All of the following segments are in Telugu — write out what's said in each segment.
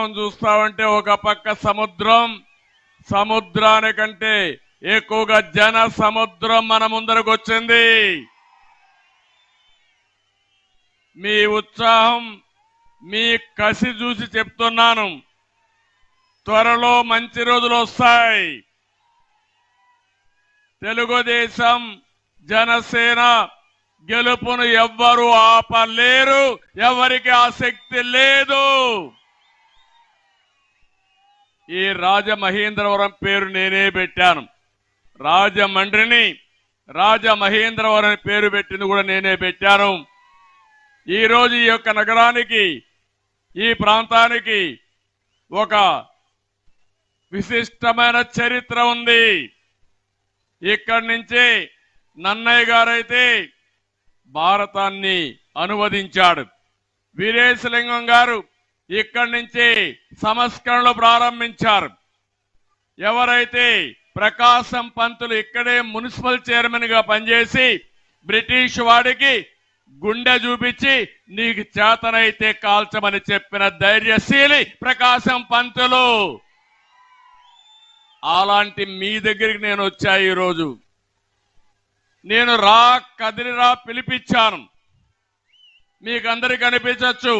ఉత్సాహం చూస్తామంటే ఒక పక్క సముద్రం, సముద్రానికంటే ఎక్కువగా జన సముద్రం మన ముందరకు వచ్చింది. మీ ఉత్సాహం, మీ కసి చూసి చెప్తున్నాను, త్వరలో మంచి రోజులు వస్తాయి. తెలుగుదేశం, జనసేన గెలుపును ఎవ్వరూ ఆపలేరు, ఎవరికి ఆసక్తి లేదు. ఈ రాజమహేంద్రవరం పేరు నేనే పెట్టాను. రాజమండ్రిని రాజమహేంద్రవరం పేరు పెట్టింది కూడా నేనే పెట్టాను. ఈరోజు ఈ యొక్క నగరానికి, ఈ ప్రాంతానికి ఒక విశిష్టమైన చరిత్ర ఉంది. ఇక్కడి నుంచి నన్నయ్య గారైతే భారతాన్ని అనువదించాడు. వీరేశలింగం గారు ఇక్కడి నుంచి సంస్కరణలు ప్రారంభించారు. ఎవరైతే ప్రకాశం పంతులు ఇక్కడే మున్సిపల్ చైర్మన్ గా పనిచేసి బ్రిటిష్ వాడికి గుండె చూపించి నీకు చేతనైతే కాల్చమని చెప్పిన ధైర్యశీలి ప్రకాశం పంతులు. అలాంటి మీ దగ్గరికి నేను వచ్చా. ఈరోజు నేను కదిలిరా పిలిపించాను. మీకందరికి అనిపించచ్చు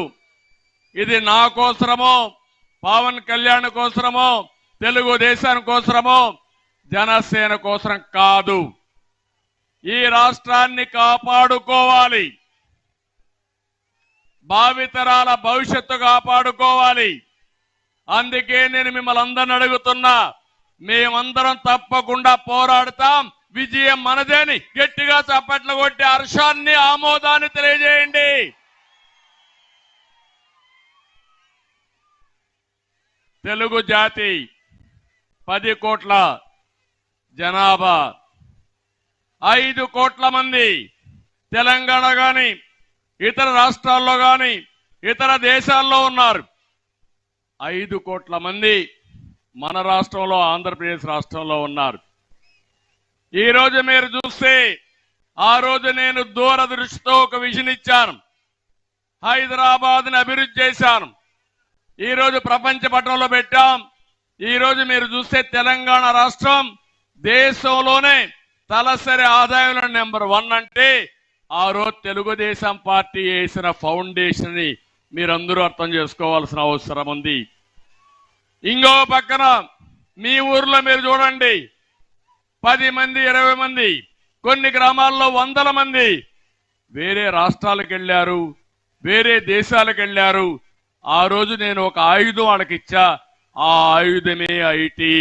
ఇది నా కోసరమో, పవన్ కళ్యాణ్ కోసరమో, తెలుగుదేశం కోసరమో, జనసేన కోసరం కాదు. ఈ రాష్ట్రాన్ని కాపాడుకోవాలి, భావితరాల భవిష్యత్తు కాపాడుకోవాలి. అందుకే నేను మిమ్మల్ని అందరిని అడుగుతున్నా, మేమందరం తప్పకుండా పోరాడతాం. విజయం మనదేని గట్టిగా చప్పట్లు కొట్టి హర్షాన్ని, ఆమోదాన్ని తెలియజేయండి. తెలుగు జాతి 10 కోట్ల జనాభా, 5 కోట్ల మంది తెలంగాణ గాని, ఇతర రాష్ట్రాల్లో గాని, ఇతర దేశాల్లో ఉన్నారు. 5 కోట్ల మంది మన రాష్ట్రంలో, ఆంధ్రప్రదేశ్ రాష్ట్రంలో ఉన్నారు. ఈ రోజు మీరు చూస్తే, ఆ రోజు నేను దూరదృష్టితో ఒక విజన్ ఇచ్చాను. హైదరాబాద్ ని అభివృద్ధి చేశాను. ఈ రోజు ప్రపంచ పటంలో పెట్టాం. ఈ రోజు మీరు చూస్తే తెలంగాణ రాష్ట్రం దేశంలోనే తలసరి ఆదాయంలో నెంబర్ 1 అంటే ఆ రోజు తెలుగుదేశం పార్టీ వేసిన ఫౌండేషన్ ని మీరందరూ అర్థం చేసుకోవాల్సిన అవసరం ఉంది. ఇంకో పక్కన మీ ఊర్లో మీరు చూడండి, 10 మంది, 20 మంది, కొన్ని గ్రామాల్లో 100 మంది వేరే రాష్ట్రాలకు వెళ్ళారు, వేరే దేశాలకు వెళ్ళారు. ఆ రోజు నేను ఒక ఆయుధం వాళ్ళకి ఇచ్చా. ఆ ఆయుధమే ఐటీ.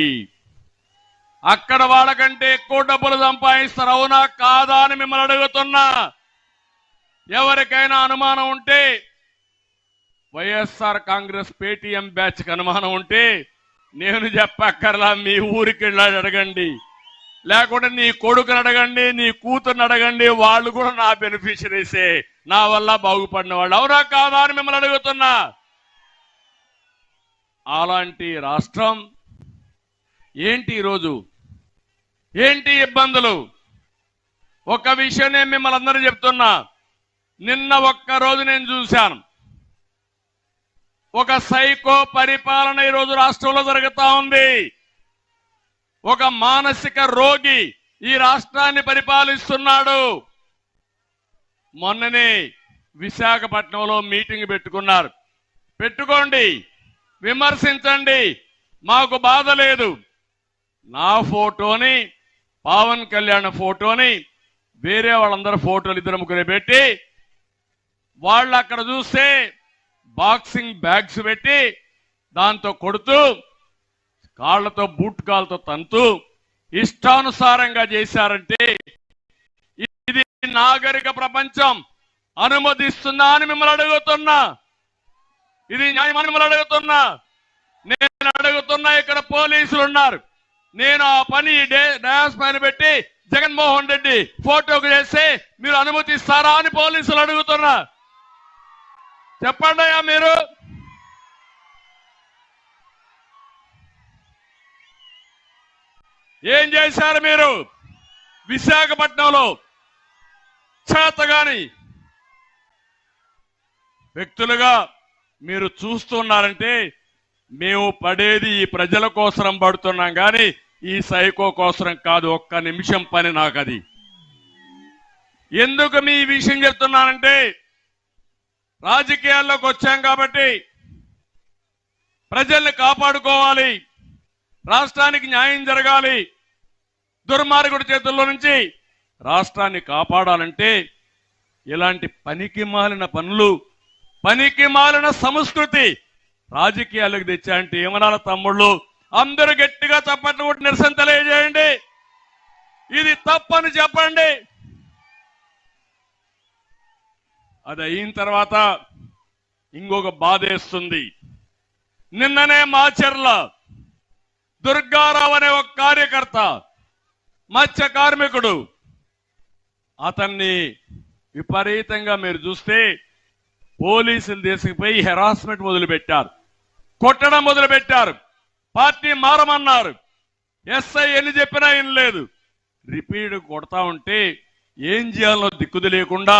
అక్కడ వాళ్ళకంటే ఎక్కువ డబ్బులు సంపాదిస్తారు. అవునా కాదా అని మిమ్మల్ని అడుగుతున్నా. ఎవరికైనా అనుమానం ఉంటే, వైఎస్ఆర్ కాంగ్రెస్ పేటీఎం బ్యాచ్ కి అనుమానం ఉంటే నేను చెప్పక్కర్లా, మీ ఊరికి వెళ్ళి అడగండి, లేకుంటే నీ కొడుకుని అడగండి, నీ కూతుర్ని అడగండి. వాళ్ళు కూడా నా బెనిఫిషరీసే, నా వల్ల బాగుపడిన వాళ్ళు. అవునా కాదా అని మిమ్మల్ని అడుగుతున్నా. అలాంటి రాష్ట్రం ఏంటి ఈరోజు, ఏంటి ఇబ్బందులు? ఒక విషయం నేను మిమ్మల్ని అందరూ చెప్తున్నా. నిన్న ఒక్కరోజు నేను చూశాను, ఒక సైకో పరిపాలన ఈరోజు రాష్ట్రంలో జరుగుతా ఉంది. ఒక మానసిక రోగి ఈ రాష్ట్రాన్ని పరిపాలిస్తున్నాడు. మొన్ననే విశాఖపట్నంలో మీటింగ్ పెట్టుకున్నారు. పెట్టుకోండి, విమర్శించండి, మాకు బాధ లేదు. నా ఫోటోని, పవన్ కళ్యాణ్ ఫోటోని, వేరే వాళ్ళందరూ ఫోటోలు 2-3 పెట్టి, వాళ్ళు అక్కడ చూస్తే బాక్సింగ్ బ్యాగ్స్ పెట్టి దాంతో కొడుతూ, కాళ్లతో బూట్ కాళ్ళతో తంతూ ఇష్టానుసారంగా చేశారంటే ఇది నాగరిక ప్రపంచం అనుమతిస్తుందా అని మిమ్మల్ని అడుగుతున్నా. ఇది న్యాయమని మిమ్మల్ని అడుగుతున్నా. నేను అడుగుతున్నా, ఇక్కడ పోలీసులు ఉన్నారు. నేను ఆ పని డయాస్ పైన పెట్టి జగన్మోహన్ రెడ్డి ఫోటోకు చేస్తే మీరు అనుమతిస్తారా అని పోలీసులు అడుగుతున్నా. చెప్పండి అయ్యా, మీరు ఏం చేశారు? మీరు విశాఖపట్నంలో చేతగాని వ్యక్తులుగా మీరు చూస్తున్నారంటే మేము పడేది ఈ ప్రజల కోసం పడుతున్నాం కానీ ఈ సైకో కోసం కాదు. ఒక్క నిమిషం పని నాకు అది. ఎందుకు మీ విషయం చెప్తున్నానంటే రాజకీయాల్లోకి వచ్చాం కాబట్టి ప్రజల్ని కాపాడుకోవాలి, రాష్ట్రానికి న్యాయం జరగాలి, దుర్మార్గుడి చేతుల్లో నుంచి రాష్ట్రాన్ని కాపాడాలంటే ఇలాంటి పనికి మాలిన పనులు, పనికి మాలిన సంస్కృతి రాజకీయాలకు తెచ్చాయంటే ఏమనాల తమ్ముళ్ళు? అందరూ గట్టిగా చప్పట్లు కొట్టి నిరసన తెలియజేయండి. ఇది తప్పని చెప్పండి. అది అయిన తర్వాత ఇంకొక బాధేస్తుంది. నిన్ననే మాచర్ల దుర్గారావు అనే ఒక కార్యకర్త, మత్స్య కార్మికుడు, అతన్ని విపరీతంగా మీరు చూస్తే పోలీసులు తీసుకుపోయి హెరాస్మెంట్ మొదలుపెట్టారు, కొట్టడం మొదలుపెట్టారు, పార్టీ మారమన్నారు. ఎస్ఐ ఎన్ని చెప్పినా ఏం లేదు, రిపీట్ కొడతా ఉంటే ఏం చేయాలో దిక్కుది లేకుండా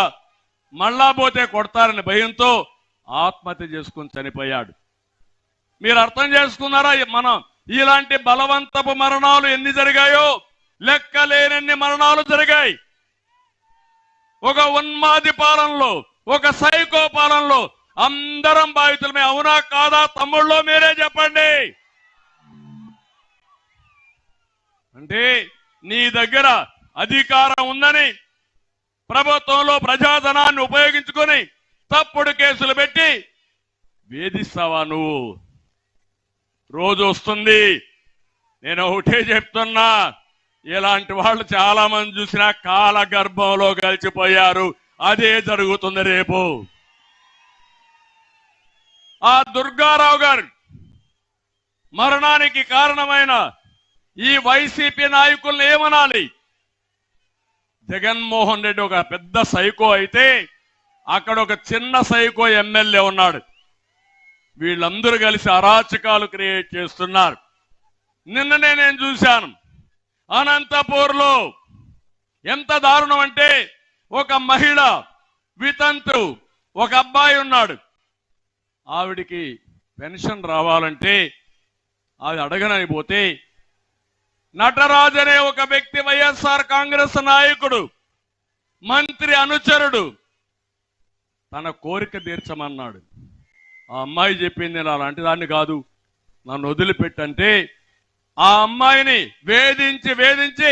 మళ్ళా పోతే కొడతారని భయంతో ఆత్మహత్య చేసుకుని చనిపోయాడు. మీరు అర్థం చేసుకున్నారా? మనం ఇలాంటి బలవంతపు మరణాలు ఎన్ని జరిగాయో లెక్కలేనన్ని మరణాలు జరిగాయి. ఒక ఉన్మాది పాలనలో, ఒక సైకో పాలనలో అందరం బాధితులమే. అవునా కాదా తమ్ముళ్ళు? మీరే చెప్పండి. అంటే నీ దగ్గర అధికారం ఉందని ప్రభుత్వంలో ప్రజాధనాన్ని ఉపయోగించుకొని తప్పుడు కేసులు పెట్టి వేధిస్తావా నువ్వు? రోజు వస్తుంది. నేను ఒకటే చెప్తున్నా, ఇలాంటి వాళ్ళు చాలా మంది చూసినా కాల గర్భంలో కలిసిపోయారు. అదే జరుగుతుంది రేపు. ఆ దుర్గారావు గారు మరణానికి కారణమైన ఈ వైసీపీ నాయకుల్ని ఏమనాలి? జగన్మోహన్ రెడ్డి ఒక పెద్ద సైకో అయితే అక్కడ ఒక చిన్న సైకో ఎమ్మెల్యే ఉన్నాడు. వీళ్ళందరూ కలిసి అరాచకాలు క్రియేట్ చేస్తున్నారు. నిన్ననే నేను చూశాను అనంతపూర్లో ఎంత దారుణం అంటే ఒక మహిళ వితంతు, ఒక అబ్బాయి ఉన్నాడు. ఆవిడికి పెన్షన్ రావాలంటే అది అడగనని పోతే నటరాజ్ అనే ఒక వ్యక్తి, వైఎస్ఆర్ కాంగ్రెస్ నాయకుడు, మంత్రి అనుచరుడు, తన కోరిక తీర్చమన్నాడు. ఆ అమ్మాయి చెప్పింది నేను అలాంటి దాన్ని కాదు, నన్ను వదిలిపెట్టంటే ఆ అమ్మాయిని వేధించి వేధించి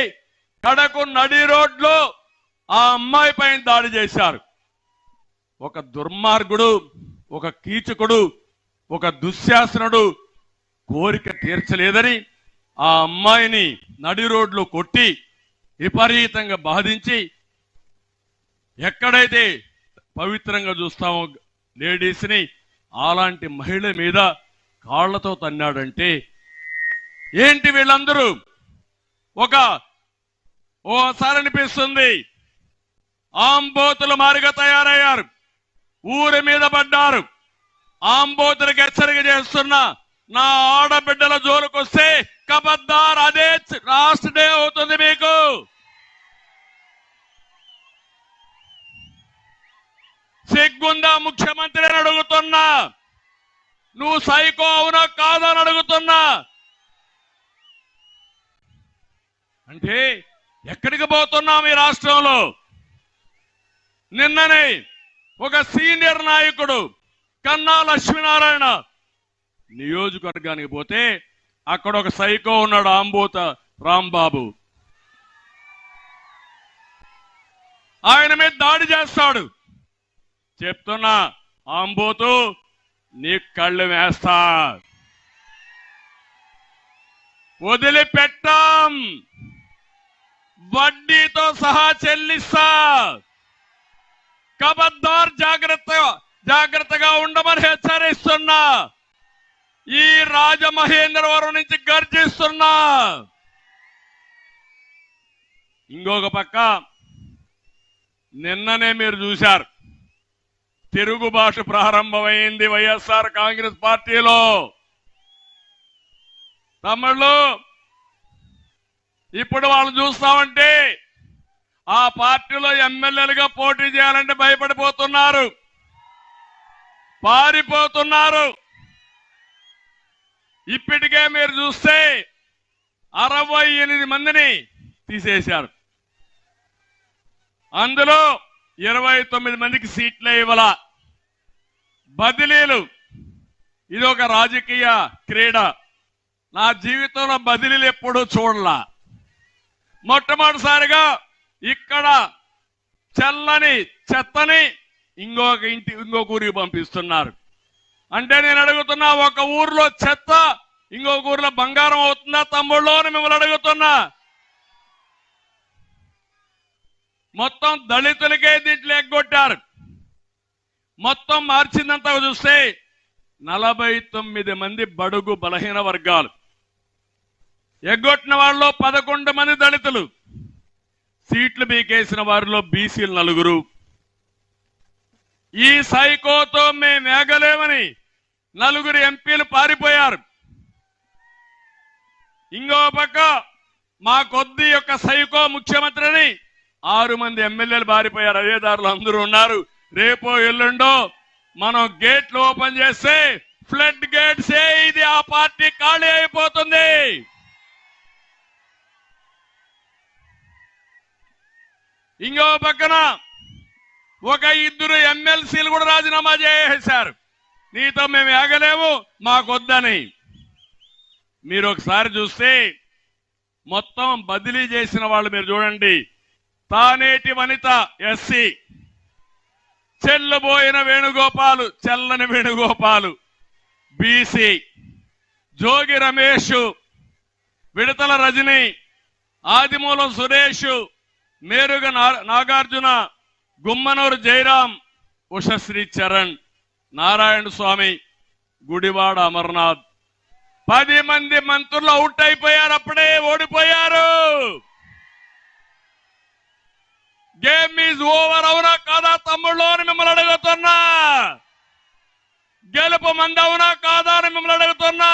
కడకు నడి రోడ్లో ఆ అమ్మాయి పైన దాడి చేశారు. ఒక దుర్మార్గుడు, ఒక కీచకుడు, ఒక దుశ్శాసనుడు కోరిక తీర్చలేదని ఆ అమ్మాయిని నడి రోడ్లో కొట్టి విపరీతంగా బాధించి, ఎక్కడైతే పవిత్రంగా చూస్తామో లేడీస్ని అలాంటి మహిళ మీద కాళ్లతో తన్నాడంటే ఏంటి వీళ్ళందరూ? ఓసారి అనిపిస్తుంది ఆంబోతులు మారిగా తయారయ్యారు, ఊరి మీద పడ్డారు. ఆంబోతులకు హెచ్చరిక చేస్తున్నా, నా ఆడబిడ్డల జోలికొస్తే కబద్దార్, అదే లాస్ట్ డే అవుతుంది మీకు. సిగ్గుందా ముఖ్యమంత్రిని అడుగుతున్నా? నువ్వు సైకో అవునా కాదని అడుగుతున్నా. అంటే ఎక్కడికి పోతున్నాం ఈ రాష్ట్రంలో? నిన్ననే ఒక సీనియర్ నాయకుడు కన్నా లక్ష్మీనారాయణ నియోజకవర్గానికి పోతే అక్కడ ఒక సైకో ఉన్నాడు, ఆంబోత రాంబాబు. ఆయన మీద దాడి చేస్తాడు. చెప్తున్నా, ఆంబోతు నీ కళ్ళు వేస్తా, వదిలిపెట్టాం, వడ్డీతో సహా చెల్లిస్తా, కబద్దార్ జాగ్రత్తగా ఉండమని హెచ్చరిస్తున్నా. ఈ రాజమహేంద్రవరం నుంచి గర్జిస్తున్నా. ఇంకొక పక్క నిన్ననే మీరు చూశారు, తిరుగుబాటు ప్రారంభమైంది వైఎస్ఆర్ కాంగ్రెస్ పార్టీలో. తమిళలో ఇప్పుడు వాళ్ళు చూస్తామంటే ఆ పార్టీలో ఎమ్మెల్యేలుగా పోటీ చేయాలంటే భయపడిపోతున్నారు, పారిపోతున్నారు. ఇప్పటికే మీరు చూస్తే 68 మందిని తీసేశారు. అందులో 29 మందికి సీట్లే ఇవ్వాల. బదిలీలు ఇది ఒక రాజకీయ క్రీడ. నా జీవితంలో బదిలీలు ఎప్పుడూ చూడలా. మొట్టమొదటిసారిగా ఇక్కడ చల్లని చెత్తని ఇంకొక ఊరికి పంపిస్తున్నారు. అంటే నేను అడుగుతున్నా, ఒక ఊర్లో చెత్త ఇంకొక ఊర్లో బంగారం అవుతుందా తమ్ముళ్ళు అని మిమ్మల్ని అడుగుతున్నా. మొత్తం దళితులకే దీంట్లో ఎగ్గొట్టారు. మొత్తం మార్చిందంతా చూస్తే 49 మంది బడుగు బలహీన వర్గాలు ఎగ్గొట్టిన వాళ్ళలో 11 మంది దళితులు. సీట్లు బీకేసిన వారిలో బీసీలు 4. ఈ సైకోతో మేము మేగలేమని 4 ఎంపీలు పారిపోయారు. ఇంకో పక్క మా కొద్ది యొక్క సైకో ముఖ్యమంత్రిని 6 మంది ఎమ్మెల్యేలు పారిపోయారు. అదే దారులు అందరూ ఉన్నారు. రేపో ఎల్లుండో మనం గేట్లు ఓపెన్ చేస్తే ఫ్లడ్ గేట్స్ ఇది ఆ పార్టీ ఖాళీ అయిపోతుంది. ఇంకో పక్కన ఒక 2 ఎమ్మెల్సీలు కూడా రాజీనామా చేసేశారు. నీతో మేము ఆగలేము, మాకొద్దని. మీరు ఒకసారి చూస్తే మొత్తం బదిలీ చేసిన వాళ్ళు మీరు చూడండి. తానేటి వనిత ఎస్సీ, చెల్లబోయిన వేణుగోపాలు చెల్లని వేణుగోపాలు బీసీ, జోగి రమేష్, విడతల రజని, ఆదిమూలం సురేష్, మేరుగ నాగార్జున, గుమ్మనూరు జయరాం, ఉషశ్రీ చరణ్, నారాయణ స్వామి, గుడివాడ అమర్నాథ్. 10 మంది మంత్రులు అవుట్ అయిపోయారు. అప్పుడే ఓడిపోయారు. Game is over. అవునా కాదా తమ్ముళ్ళు అని మిమ్మల్ని అడుగుతున్నా. గెలుపు మంది అవునా కాదా అని మిమ్మల్ని అడుగుతున్నా.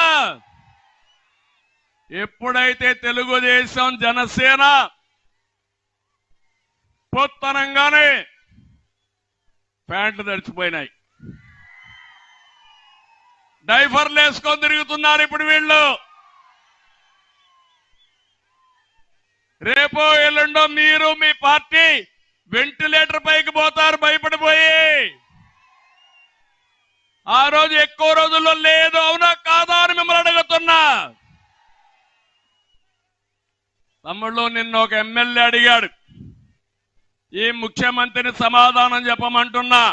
ఎప్పుడైతే తెలుగుదేశం జనసేన పొత్తనంగానే ప్యాంట్లు తడిచిపోయినాయి, డైఫర్లు వేసుకొని తిరుగుతున్నారు ఇప్పుడు వీళ్ళు. రేపో ఎల్లుండో మీరు మీ పార్టీ వెంటిలేటర్ పైకి పోతారు భయపడిపోయి. ఆ రోజు ఎక్కువ రోజుల్లో లేదు. అవునా కాదా అని మిమ్మల్ని అడుగుతున్నా. తమ్ముళ్ళు, నిన్న ఒక ఎమ్మెల్యే అడిగాడు, ఈ ముఖ్యమంత్రిని సమాధానం చెప్పమంటున్నా.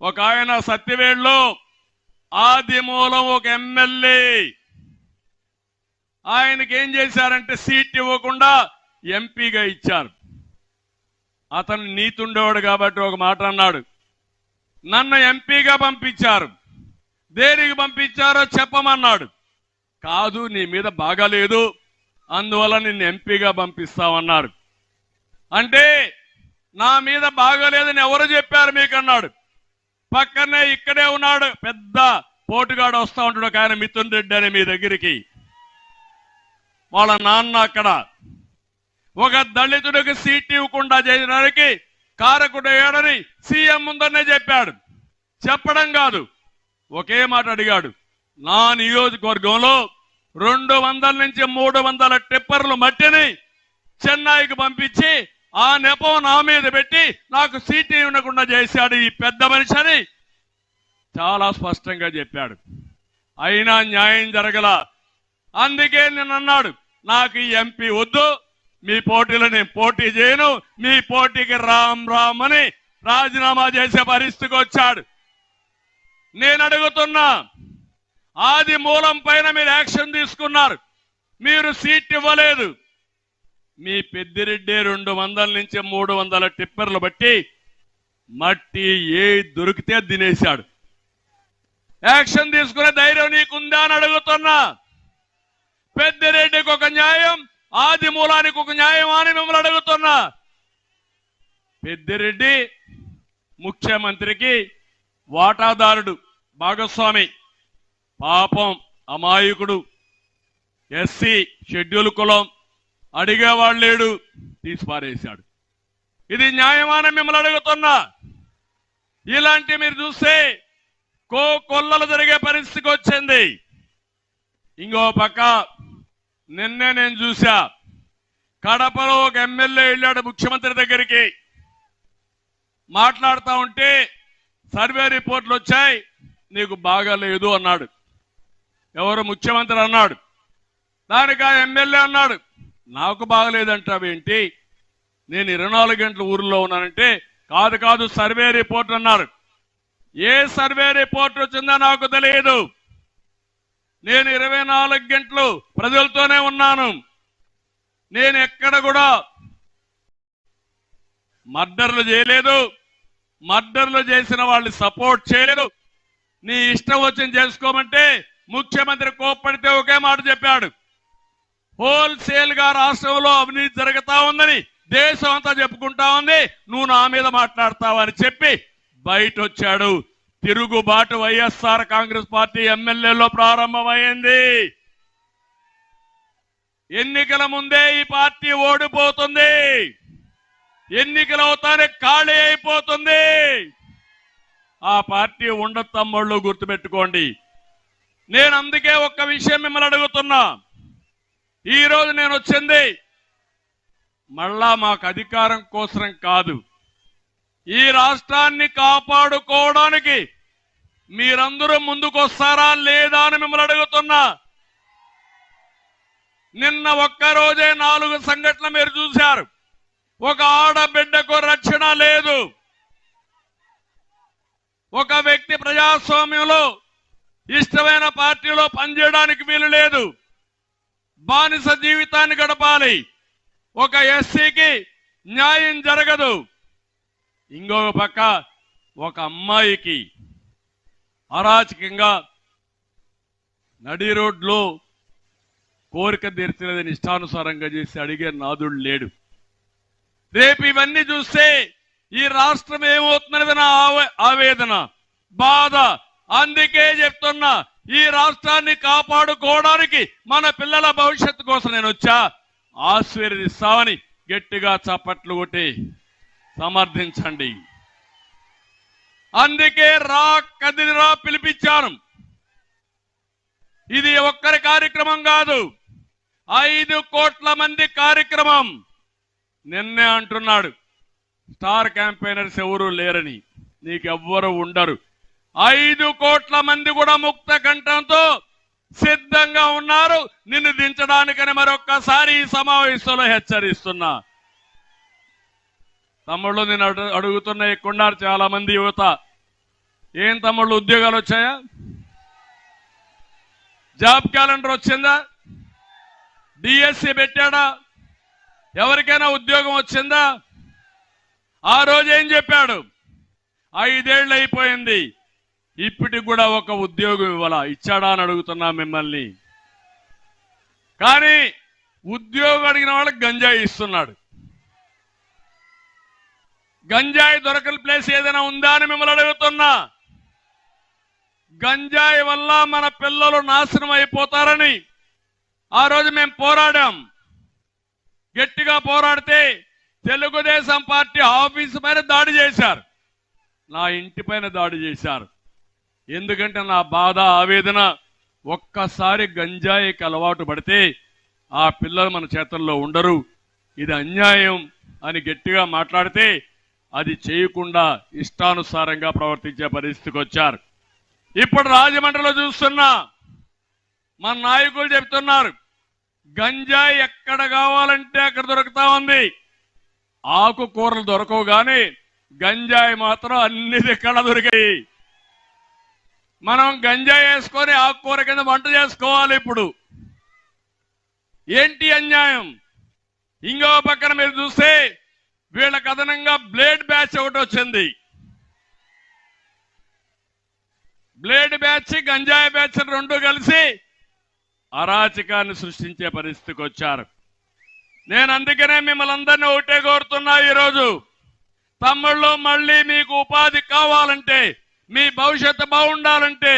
ఒక ఆయన సత్యవేడులో ఆదిమూలం ఒక ఎమ్మెల్యే, ఆయనకి ఏం చేశారంటే సీట్ ఇవ్వకుండా ఎంపీగా ఇచ్చారు. అతను నీతుండేవాడు కాబట్టి ఒక మాట అన్నాడు, నన్ను ఎంపీగా పంపించారు, దేనికి పంపించారో చెప్పమన్నాడు. కాదు, నీ మీద బాగాలేదు, అందువల్ల నిన్ను ఎంపీగా పంపిస్తామన్నారు. అంటే నా మీద బాగాలేదని ఎవరు చెప్పారు మీకు అన్నాడు. పక్కనే ఇక్కడే ఉన్నాడు పెద్ద పోటుగాడు, వస్తా ఉంటాడు ఒక ఆయన, మిథున్ రెడ్డి అని మీ దగ్గరికి. వాళ్ళ నాన్న అక్కడ ఒక దళితుడికి సీట్ ఇవ్వకుండా చేయడానికి కారకుడయ్యాడని సీఎం ముందరనే చెప్పాడు. చెప్పడం కాదు, ఒకే మాట అడిగాడు, నా నియోజకవర్గంలో 200 నుంచి 300 టిప్పర్లు మట్టిని చెన్నైకి పంపించి ఆ నెపం నా మీద పెట్టి నాకు సీటు ఇవ్వకుండా చేశాడు ఈ పెద్ద మనిషి అని చాలా స్పష్టంగా చెప్పాడు. అయినా న్యాయం జరగల. అందుకే నేను అన్నాడు, నాకు ఈ ఎంపీ వద్దు, మీ పోటీలో నేను పోటీ చేయను, మీ పోటీకి రామ్ రామ్ అని రాజీనామా చేసే పరిస్థితికి వచ్చాడు. నేను అడుగుతున్నా, ఆది మూలం పైన మీరు యాక్షన్ తీసుకున్నారు, మీరు సీట్ ఇవ్వలేదు. మీ పెద్దిరెడ్డి 200 నుంచి 300 టిప్పర్లు బట్టి మట్టి ఏ దొరికితే తినేశాడు. యాక్షన్ తీసుకునే ధైర్యం నీకుందా అని అడుగుతున్నా. పెద్దిరెడ్డికి ఒక న్యాయం, ఆది మూలానికి ఒక న్యాయం అని మిమ్మల్ని అడుగుతున్నా. పెద్దిరెడ్డి ముఖ్యమంత్రికి వాటాదారుడు, భాగస్వామి, పాపం అమాయకుడు, ఎస్సీ షెడ్యూల్ కులం, అడిగేవాడు లేడు, తీసి పారేశాడు. ఇది న్యాయమాన మిమ్మల్ని అడుగుతున్నా. ఇలాంటి మీరు చూస్తే కొల్లలు జరిగే పరిస్థితికి వచ్చింది. ఇంకో పక్క నిన్నే నేను చూసా, కడపలో ఒక ఎమ్మెల్యే వెళ్ళాడు ముఖ్యమంత్రి దగ్గరికి. మాట్లాడుతూ ఉంటే సర్వే రిపోర్ట్లు వచ్చాయి, నీకు బాగాలేదు అన్నాడు. ఎవరు? ముఖ్యమంత్రి అన్నాడు. దానికి ఆ ఎమ్మెల్యే అన్నాడు, నాకు బాగలేదంటావేంటి, నేను 24 గంటలు ఊరిలో ఉన్నానంటే, కాదు కాదు సర్వే రిపోర్ట్ అన్నారు. ఏ సర్వే రిపోర్ట్ వచ్చిందో నాకు తెలియదు, నేను 24 గంటలు ప్రజలతోనే ఉన్నాను. నేను ఎక్కడ కూడా మర్డర్లు చేయలేదు, మర్డర్లు చేసిన వాళ్ళని సపోర్ట్ చేయలేదు. నీ ఇష్టం వచ్చింది చేసుకోమంటే ముఖ్యమంత్రి కోప్పడితే ఒకే మాట చెప్పాడు, హోల్సేల్ గా రాష్ట్రంలో అవినీతి జరుగుతా ఉందని దేశం అంతా చెప్పుకుంటా ఉంది, నువ్వు నా మీద మాట్లాడతావని చెప్పి బయట వచ్చాడు. తిరుగుబాటు వైఎస్ఆర్ కాంగ్రెస్ పార్టీ ఎమ్మెల్యేలో ప్రారంభమైంది. ఎన్నికల ముందే ఈ పార్టీ ఓడిపోతుంది, ఎన్నికలు అవుతానే ఖాళీ అయిపోతుంది. ఆ పార్టీ ఉండదు తమ్ముళ్ళు, గుర్తుపెట్టుకోండి. నేను అందుకే ఒక్క విషయం మిమ్మల్ని అడుగుతున్నా. ఈ రోజు నేను వచ్చింది మళ్ళా మాకు అధికారం కోసం కాదు, ఈ రాష్ట్రాన్ని కాపాడుకోవడానికి మీరందరూ ముందుకొస్తారా లేదా అని మిమ్మల్ని అడుగుతున్నా. నిన్న ఒక్కరోజే 4 సంఘటనలు మీరు చూశారు. ఒక ఆడబిడ్డకు రక్షణ లేదు, ఒక వ్యక్తి ప్రజాస్వామ్యంలో ఇష్టమైన పార్టీలో పనిచేయడానికి వీలు లేదు, బానిస జీవితాన్ని గడపాలి, ఒక ఎస్సీకి న్యాయం జరగదు. ఇంకొక పక్క ఒక అమ్మాయికి అరాచకంగా నడి రోడ్లో కోరిక తీర్చలేదని ఇష్టానుసారంగా చేసి అడిగే నాదుడు లేడు. రేపు ఇవన్నీ చూస్తే ఈ రాష్ట్రం ఏమవుతున్నది నా ఆవేదన, బాధ. అందుకే చెప్తున్నా, ఈ రాష్ట్రాన్ని కాపాడుకోవడానికి మన పిల్లల భవిష్యత్తు కోసం నేను వచ్చా, ఆశీర్వదిస్తామని గట్టిగా చప్పట్లు కొట్టి సమర్థించండి. అందుకే రా కదిలిరా పిలిపించాను. ఇది ఒక్కరి కార్యక్రమం కాదు, 5 కోట్ల మంది కార్యక్రమం. నిన్నే అంటున్నాడు స్టార్ క్యాంపెయినర్స్ ఎవరు లేరని, నీకెవ్వరు ఉండరు. 5 కోట్ల మంది కూడా ముక్త కంఠంతో సిద్ధంగా ఉన్నారు నిన్ను దించడానికని మరొక్కసారి ఈ సమావేశంలో హెచ్చరిస్తున్నా. తమ్ముళ్ళు, నేను అడుగుతున్న ఎక్కున్నారు చాలా మంది యువత, ఏం తమ్ముళ్ళు ఉద్యోగాలు వచ్చాయా? జాబ్ క్యాలెండర్ వచ్చిందా? డిఎస్సి పెట్టాడా? ఎవరికైనా ఉద్యోగం వచ్చిందా? ఆ రోజు ఏం చెప్పాడు? 5 ఏళ్ళు అయిపోయింది, ఇప్పటికి కూడా ఒక ఉద్యోగం ఇవ్వాలా, ఇచ్చాడా అని అడుగుతున్నా మిమ్మల్ని. కానీ ఉద్యోగం అడిగిన వాళ్ళకి గంజాయి ఇస్తున్నాడు. గంజాయి దొరకని ప్లేస్ ఏదైనా ఉందా అని మిమ్మల్ని అడుగుతున్నా. గంజాయి వల్ల మన పిల్లలు నాశనం అయిపోతారని ఆ రోజు మేము పోరాడాం. గట్టిగా పోరాడితే తెలుగుదేశం పార్టీ ఆఫీసు పైన దాడి చేశారు, నా ఇంటి పైన దాడి చేశారు. ఎందుకంటే నా బాధ, ఆవేదన, ఒక్కసారి గంజాయికి అలవాటు పడితే ఆ పిల్లలు మన చేతుల్లో ఉండరు, ఇది అన్యాయం అని గట్టిగా మాట్లాడితే అది చేయకుండా ఇష్టానుసారంగా ప్రవర్తించే పరిస్థితికి వచ్చారు. ఇప్పుడు రాజమండ్రిలో చూస్తున్నా, మన నాయకులు చెప్తున్నారు గంజాయి ఎక్కడ కావాలంటే అక్కడ దొరుకుతా ఉంది, ఆకుకూరలు దొరకవు కానీ గంజాయి మాత్రం అన్ని ఎక్కడ దొరికాయి. మనం గంజాయి వేసుకొని ఆకుకూర కింద వంట చేసుకోవాలి. ఇప్పుడు ఏంటి అన్యాయం? ఇంకో పక్కన మీరు చూస్తే వీళ్ళకి అదనంగా బ్లేడ్ బ్యాచ్ ఒకటి వచ్చింది. బ్లేడ్ బ్యాచ్, గంజాయి బ్యాచ్ రెండు కలిసి అరాచకాన్ని సృష్టించే పరిస్థితికి వచ్చారు. నేను అందుకనే మిమ్మల్ని అందరినీ ఒకటే కోరుతున్నా, ఈరోజు తమ్ముళ్ళు, మళ్ళీ మీకు ఉపాధి కావాలంటే, మీ భవిష్యత్తు బాగుండాలంటే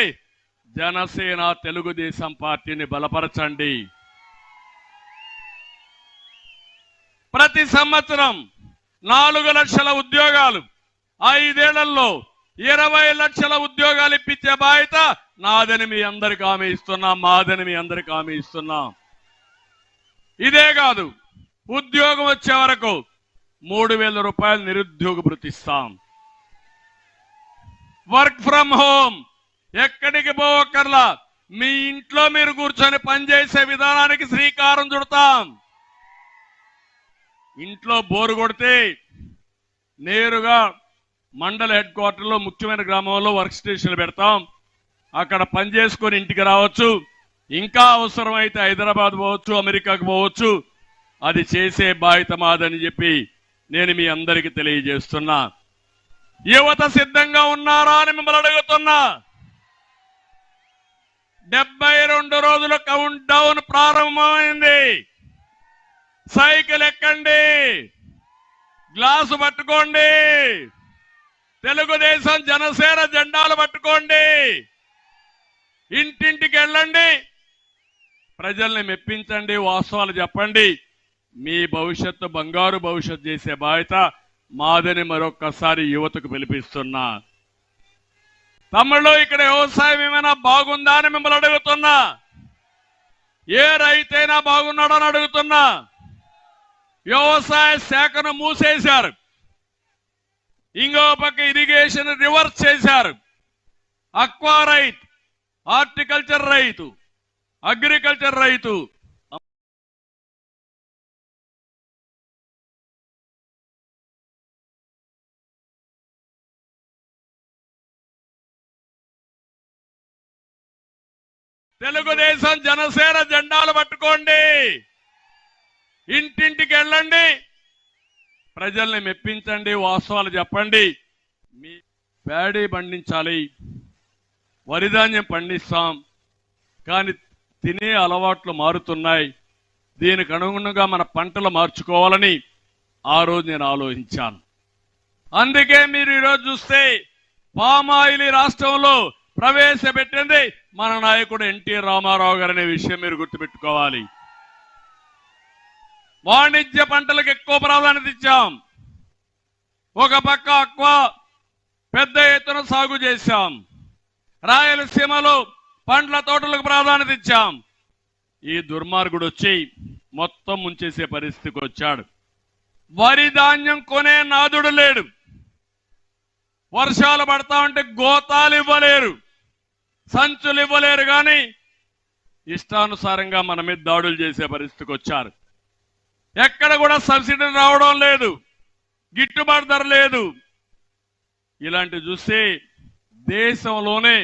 జనసేన తెలుగుదేశం పార్టీని బలపరచండి. ప్రతి సంవత్సరం 4 లక్షల ఉద్యోగాలు 5 ఏళ్లలో 20 లక్షల ఉద్యోగాలు ఇప్పించే బాధ్యత నాదని మీ అందరికి హామీ ఇస్తున్నాం, మాదని మీ అందరికి హామీ ఇస్తున్నాం. ఇదే కాదు, ఉద్యోగం వచ్చే వరకు 3,000 రూపాయలు నిరుద్యోగ భృతి ఇస్తాం. వర్క్ ఫ్రం హోమ్, ఎక్కడికి పోవక్కర్లా, మీ ఇంట్లో మీరు కూర్చొని పనిచేసే విధానానికి శ్రీకారం చుడతాం. ఇంట్లో బోరు కొడితే నేరుగా మండల హెడ్ క్వార్టర్లో ముఖ్యమైన గ్రామంలో వర్క్ స్టేషన్లు పెడతాం. అక్కడ పని చేసుకొని ఇంటికి రావచ్చు. ఇంకా అవసరమైతే హైదరాబాద్ పోవచ్చు, అమెరికాకు పోవచ్చు. అది చేసే బాధ్యత మాదని చెప్పి నేను మీ అందరికీ తెలియజేస్తున్నా. యువత సిద్ధంగా ఉన్నారా అని మిమ్మల్ని అడుగుతున్నా. 72 రోజుల కౌంట్ డౌన్ ప్రారంభమైంది. సైకిల్ ఎక్కండి, గ్లాసు పట్టుకోండి, తెలుగుదేశం జనసేన జెండాలు పట్టుకోండి, ఇంటింటికి వెళ్ళండి, ప్రజల్ని మెప్పించండి, వాస్తవాలు చెప్పండి. మీ భవిష్యత్తు బంగారు భవిష్యత్తు చేసే బాధ్యత మాదని మరొక్కసారి యువతకు పిలిపిస్తున్నా. తమ్ముళ్ళు, ఇక్కడ వ్యవసాయం ఏమైనా బాగుందా అని మిమ్మల్ని అడుగుతున్నా. ఏ రైతైనా బాగున్నాడో అని అడుగుతున్నా. వ్యవసాయ శాఖను మూసేశారు, ఇంకో పక్క ఇరిగేషన్ రివర్స్ చేశారు. అక్వా రైతు, హార్టికల్చర్ రైతు, అగ్రికల్చర్ రైతు, తెలుగుదేశం జనసేన జెండాలు పట్టుకోండి, ఇంటింటికి వెళ్ళండి, ప్రజల్ని మెప్పించండి, వాస్తవాలు చెప్పండి. మీ ప్యాడీ పండించాలి, వరిధాన్యం పండిస్తాం, కానీ తినే అలవాట్లు మారుతున్నాయి. దీనికి అనుగుణంగా మన పంటలు మార్చుకోవాలని ఆ రోజు నేను ఆలోచించాను. అందుకే మీరు ఈరోజు చూస్తే పామాయిల్ రాష్ట్రంలో ప్రవేశపెట్టింది మన నాయకుడు ఎన్టీ రామారావు గారు అనే విషయం మీరు గుర్తుపెట్టుకోవాలి. వాణిజ్య పంటలకు ఎక్కువ ప్రాధాన్యత ఇచ్చాం. ఒక పక్క అక్వా పెద్ద ఎత్తున సాగు చేశాం. రాయలసీమలో పండ్ల తోటలకు ప్రాధాన్యత ఇచ్చాం. ఈ దుర్మార్గుడు వచ్చి మొత్తం ముంచేసే పరిస్థితికి వచ్చాడు. వరి ధాన్యం కొనే నాదుడు లేడు. వర్షాలు పడతా ఉంటే గోతాలు ఇవ్వలేరు, సంచులు ఇవ్వలేరు, కానీ ఇష్టానుసారంగా మన మీద దాడులు చేసే పరిస్థితికి వచ్చారు. ఎక్కడ కూడా సబ్సిడీ రావడం లేదు, గిట్టుబాటు ధర లేదు. ఇలాంటి చూస్తే దేశంలోనే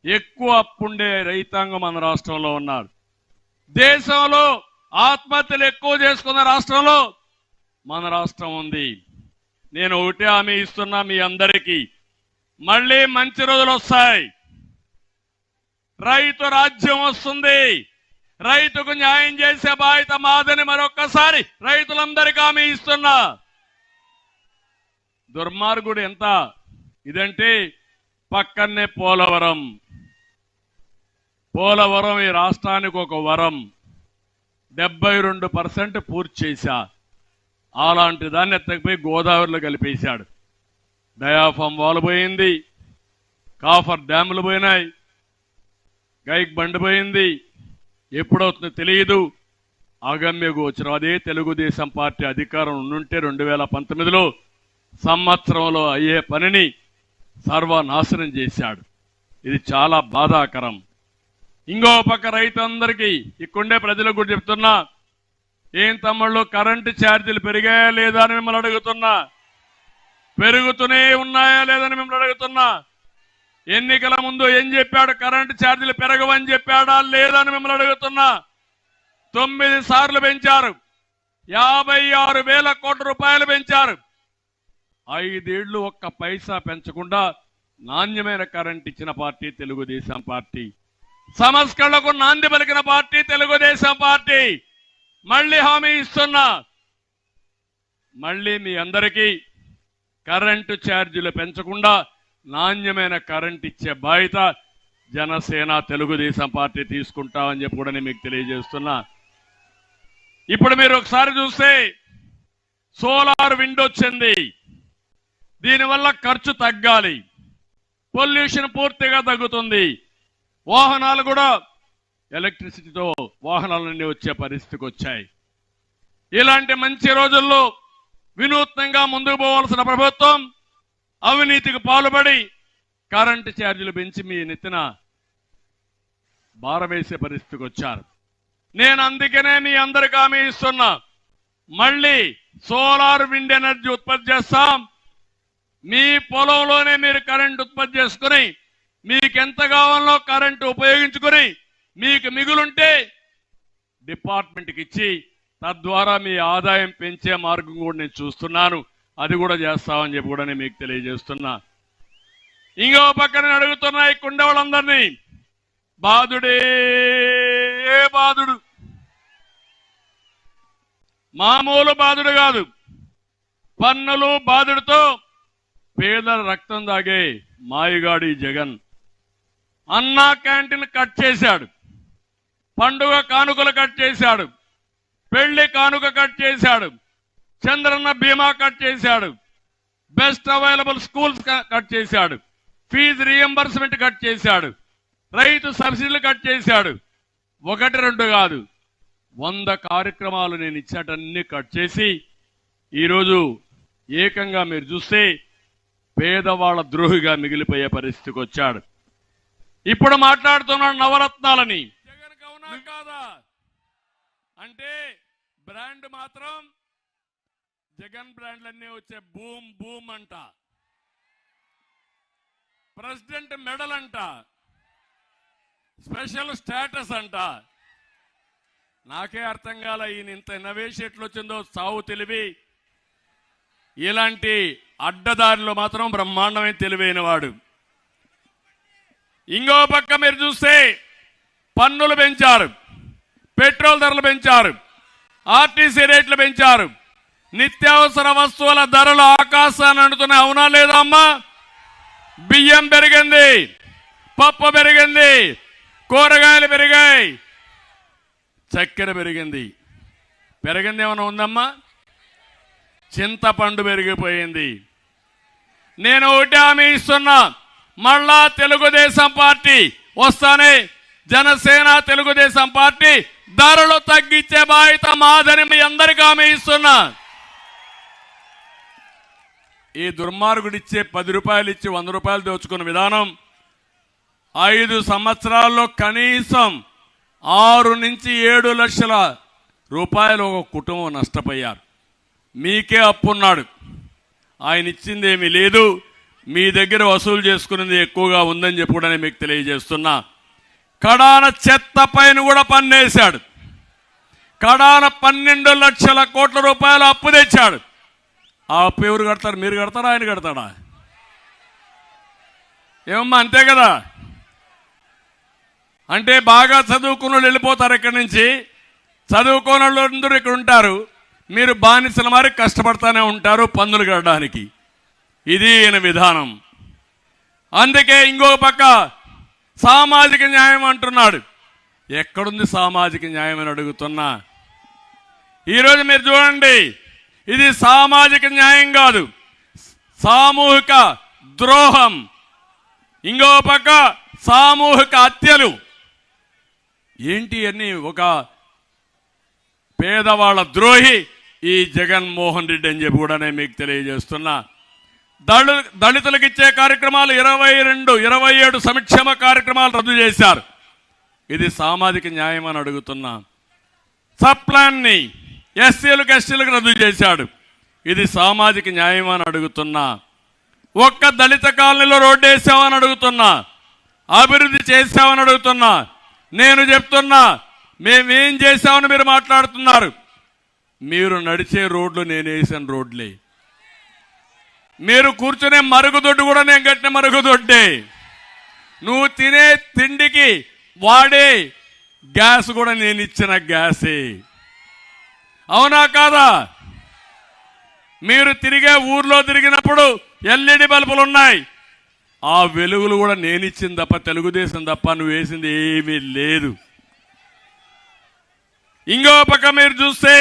ఎక్కువ అప్పుండే రైతాంగం మన రాష్ట్రంలో ఉన్నారు. దేశంలో ఆత్మహత్యలు ఎక్కువ చేసుకున్న రాష్ట్రంలో మన రాష్ట్రం ఉంది. నేను ఒకటే హామీ ఇస్తున్నా మీ అందరికీ, మళ్ళీ మంచి రోజులు వస్తాయి. రైతు రాజ్యం వస్తుంది. రైతుకు న్యాయం చేసే బాధ్యత మాదని మరొక్కసారి రైతులందరికీ హామీ ఇస్తున్నా. దుర్మార్గుడు ఎంత ఇదంటే పక్కనే పోలవరం ఈ రాష్ట్రానికి ఒక వరం. 72% పూర్తి చేశా. అలాంటి దాన్ని ఎత్తకపోయి గోదావరిలో కలిపేశాడు. డయాఫామ్ వాల్ పోయింది, కాఫర్ డ్యాములు పోయినాయి, గైక్ బండి పోయింది. ఎప్పుడవుతుందో తెలియదు. అగమ్య గోచరం. అదే తెలుగుదేశం పార్టీ అధికారం ఉండుంటే 2019లో సంవత్సరంలో అయ్యే పనిని సర్వనాశనం చేశాడు. ఇది చాలా బాధాకరం. ఇంకో పక్క రైతులందరికీ, ఇక్కడే ప్రజలకు కూడా చెప్తున్నా, ఏం తమ్ముళ్ళు కరెంటు ఛార్జీలు పెరిగాయా లేదా అని మిమ్మల్ని అడుగుతున్నా. పెరుగుతూనే ఉన్నాయా లేదని మిమ్మల్ని అడుగుతున్నా. ఎన్నికల ముందు ఏం చెప్పాడు? కరెంటు ఛార్జీలు పెరగవని చెప్పాడా లేదని మిమ్మల్ని అడుగుతున్నా. 9 సార్లు పెంచారు. 56,000 కోట్ల రూపాయలు పెంచారు. 5 ఏళ్లు ఒక్క పైసా పెంచకుండా నాణ్యమైన కరెంట్ ఇచ్చిన పార్టీ తెలుగుదేశం పార్టీ. సంస్కరణలకు నాంది పలికిన పార్టీ తెలుగుదేశం పార్టీ. మళ్ళీ హామీ ఇస్తున్నా, మళ్ళీ మీ అందరికీ కరెంటు ఛార్జీలు పెంచకుండా నాణ్యమైన కరెంట్ ఇచ్చే బాధ్యత జనసేన తెలుగుదేశం పార్టీ తీసుకుంటామని చెప్పి కూడా నేను మీకు తెలియజేస్తున్నా. ఇప్పుడు మీరు ఒకసారి చూస్తే సోలార్ విండ్ వచ్చింది. దీనివల్ల ఖర్చు తగ్గాలి. పొల్యూషన్ పూర్తిగా తగ్గుతుంది. వాహనాలు కూడా ఎలక్ట్రిసిటీతో వాహనాలన్నీ వచ్చే పరిస్థితికి వచ్చాయి. ఇలాంటి మంచి రోజుల్లో వినూత్నంగా ముందుకు పోవాల్సిన ప్రభుత్వం అవినీతికి పాల్పడి కరెంటు ఛార్జీలు పెంచి మీ నెత్తిన భారవేసే పరిస్థితికి వచ్చారు. నేను అందుకనే మీ అందరికి హామీ ఇస్తున్నా, మళ్ళీ సోలార్ విండ్ ఎనర్జీ ఉత్పత్తి చేస్తాం. మీ పొలంలోనే మీరు కరెంట్ ఉత్పత్తి చేసుకుని మీకు ఎంత కావాలో కరెంటు ఉపయోగించుకుని మీకు మిగులుంటే డిపార్ట్మెంట్కి ఇచ్చి తద్వారా మీ ఆదాయం పెంచే మార్గం కూడా నేను చూస్తున్నాను. అది కూడా చేస్తామని చెప్పి కూడా నేను మీకు తెలియజేస్తున్నా. ఇంకో పక్కన అడుగుతున్నా ఈ కుండ వాళ్ళందరినీ, బాధుడే బాధుడు, మామూలు బాధుడు కాదు, పన్నులు బాధుడితో పేదల రక్తం దాగే మాయగాడి జగన్. అన్నా క్యాంటీన్ కట్ చేశాడు, పండుగ కానుకలు కట్ చేశాడు, పెళ్లి కానుక కట్ చేశాడు, చంద్రన్న బీమా కట్ చేశాడు, బెస్ట్ అవైలబుల్ స్కూల్స్ కట్ చేశాడు, ఫీజు రీఎంబర్స్మెంట్ కట్ చేశాడు, రైతు సబ్సిడీలు కట్ చేశాడు. 1-2 కాదు, 100 కార్యక్రమాలు నేను ఇచ్చేటన్ని కట్ చేసి ఈరోజు ఏకంగా మీరు చూస్తే పేదవాళ్ల ద్రోహిగా మిగిలిపోయే పరిస్థితికి వచ్చాడు. ఇప్పుడు మాట్లాడుతున్నాడు నవరత్నాలని. జగన్ అవునా కాదా అంటే బ్రాండ్ మాత్రం జగన్ బ్రాండ్లన్నీ వచ్చే బూమ్ బూమ్ అంట, ప్రెసిడెంట్ మెడల్ అంట, స్పెషల్ స్టేటస్ అంట. నాకే అర్థం కాల ఈయన ఇంత ఇన్నోవేషన్ ఎట్లా వచ్చిందో. సావు తెలివి, ఇలాంటి అడ్డదారిలో మాత్రం బ్రహ్మాండమైన తెలివైన వాడు. ఇంకో పక్క మీరు చూస్తే పన్నులు పెంచారు, పెట్రోల్ ధరలు పెంచారు, ఆర్టీసీ రేట్లు పెంచారు, నిత్యావసర వస్తువుల ధరలు ఆకాశాన్ని అంటున్నాయి. అవునా లేదా అమ్మా? బియ్యం పెరిగింది, పప్పు పెరిగింది, కూరగాయలు పెరిగాయి, చక్కెర పెరిగింది. పెరిగింది ఏమైనా ఉందమ్మా? చింతపండు పెరిగిపోయింది. నేను ఒకటి హామీ ఇస్తున్నా, మళ్ళా తెలుగుదేశం పార్టీ వస్తానే జనసేన తెలుగుదేశం పార్టీ ధరలు తగ్గించే బాధ్యత మాదని మీ అందరికీ హామీ ఇస్తున్నా. ఈ దుర్మార్గుడిచ్చే 10 రూపాయలు ఇచ్చి 100 రూపాయలు దోచుకున్న విధానం 5 సంవత్సరాల్లో కనీసం 6 నుంచి 7 లక్షల రూపాయలు ఒక కుటుంబం నష్టపోయారు. మీకే అప్పున్నాడు, ఆయన ఇచ్చింది ఏమీ లేదు, మీ దగ్గర వసూలు చేసుకునేది ఎక్కువగా ఉందని చెప్పి కూడా మీకు తెలియజేస్తున్నా. కడాన చెత్త పైన కూడా పన్నేశాడు, కడాన 12 లక్షల కోట్ల రూపాయలు అప్పు తెచ్చాడు. ఆ అప్పు ఎవరు కడతారు? మీరు కడతారా, ఆయన కడతాడా? ఏమమ్మా, అంతే కదా? అంటే బాగా చదువుకున్న వాళ్ళు వెళ్ళిపోతారు ఇక్కడి నుంచి, చదువుకోని వాళ్ళు అందరూ ఇక్కడ ఉంటారు, మీరు బానిసల మరి కష్టపడతానే ఉంటారు పన్నులు కట్టడానికి. ఇది ఈయన విధానం. అందుకే ఇంకో పక్క సామాజిక న్యాయం అంటున్నాడు. ఎక్కడుంది సామాజిక న్యాయం అని అడుగుతున్నా. ఈరోజు మీరు చూడండి, ఇది సామాజిక న్యాయం కాదు, సామూహిక ద్రోహం. ఇంకో పక్క సామూహిక హత్యలు. ఏంటి అన్ని? ఒక పేదవాళ్ళ ద్రోహి ఈ జగన్మోహన్ రెడ్డి అని చెప్పి కూడా నేను మీకు తెలియజేస్తున్నా. దళితులకు ఇచ్చే కార్యక్రమాలు 27 సంక్షేమ కార్యక్రమాలు రద్దు చేశారు. ఇది సామాజిక న్యాయం అని అడుగుతున్నా. సప్లాన్ని ఎస్సీలకు ఎస్టీలకు రద్దు చేశాడు. ఇది సామాజిక న్యాయం అని అడుగుతున్నా. ఒక్క దళిత కాలనీలో రోడ్డు వేసామని అడుగుతున్నా, అభివృద్ధి చేశామని అడుగుతున్నా. నేను చెప్తున్నా, మేమేం చేశామని మీరు మాట్లాడుతున్నారు. మీరు నడిచే రోడ్లు నేను వేసిన రోడ్లే, మీరు కూర్చునే మరుగుదొడ్డు కూడా నేను కట్టిన మరుగుదొడ్డే, నువ్వు తినే తిండికి వాడే గ్యాస్ కూడా నేను ఇచ్చిన గ్యాసే. అవునా కాదా? మీరు తిరిగే ఊర్లో తిరిగినప్పుడు ఎల్ఈడి బల్బులు ఉన్నాయి, ఆ వెలుగులు కూడా నేను ఇచ్చింది తప్ప, తెలుగుదేశం తప్ప నువ్వు వేసింది ఏమీ లేదు. ఇంకో పక్క మీరు చూస్తే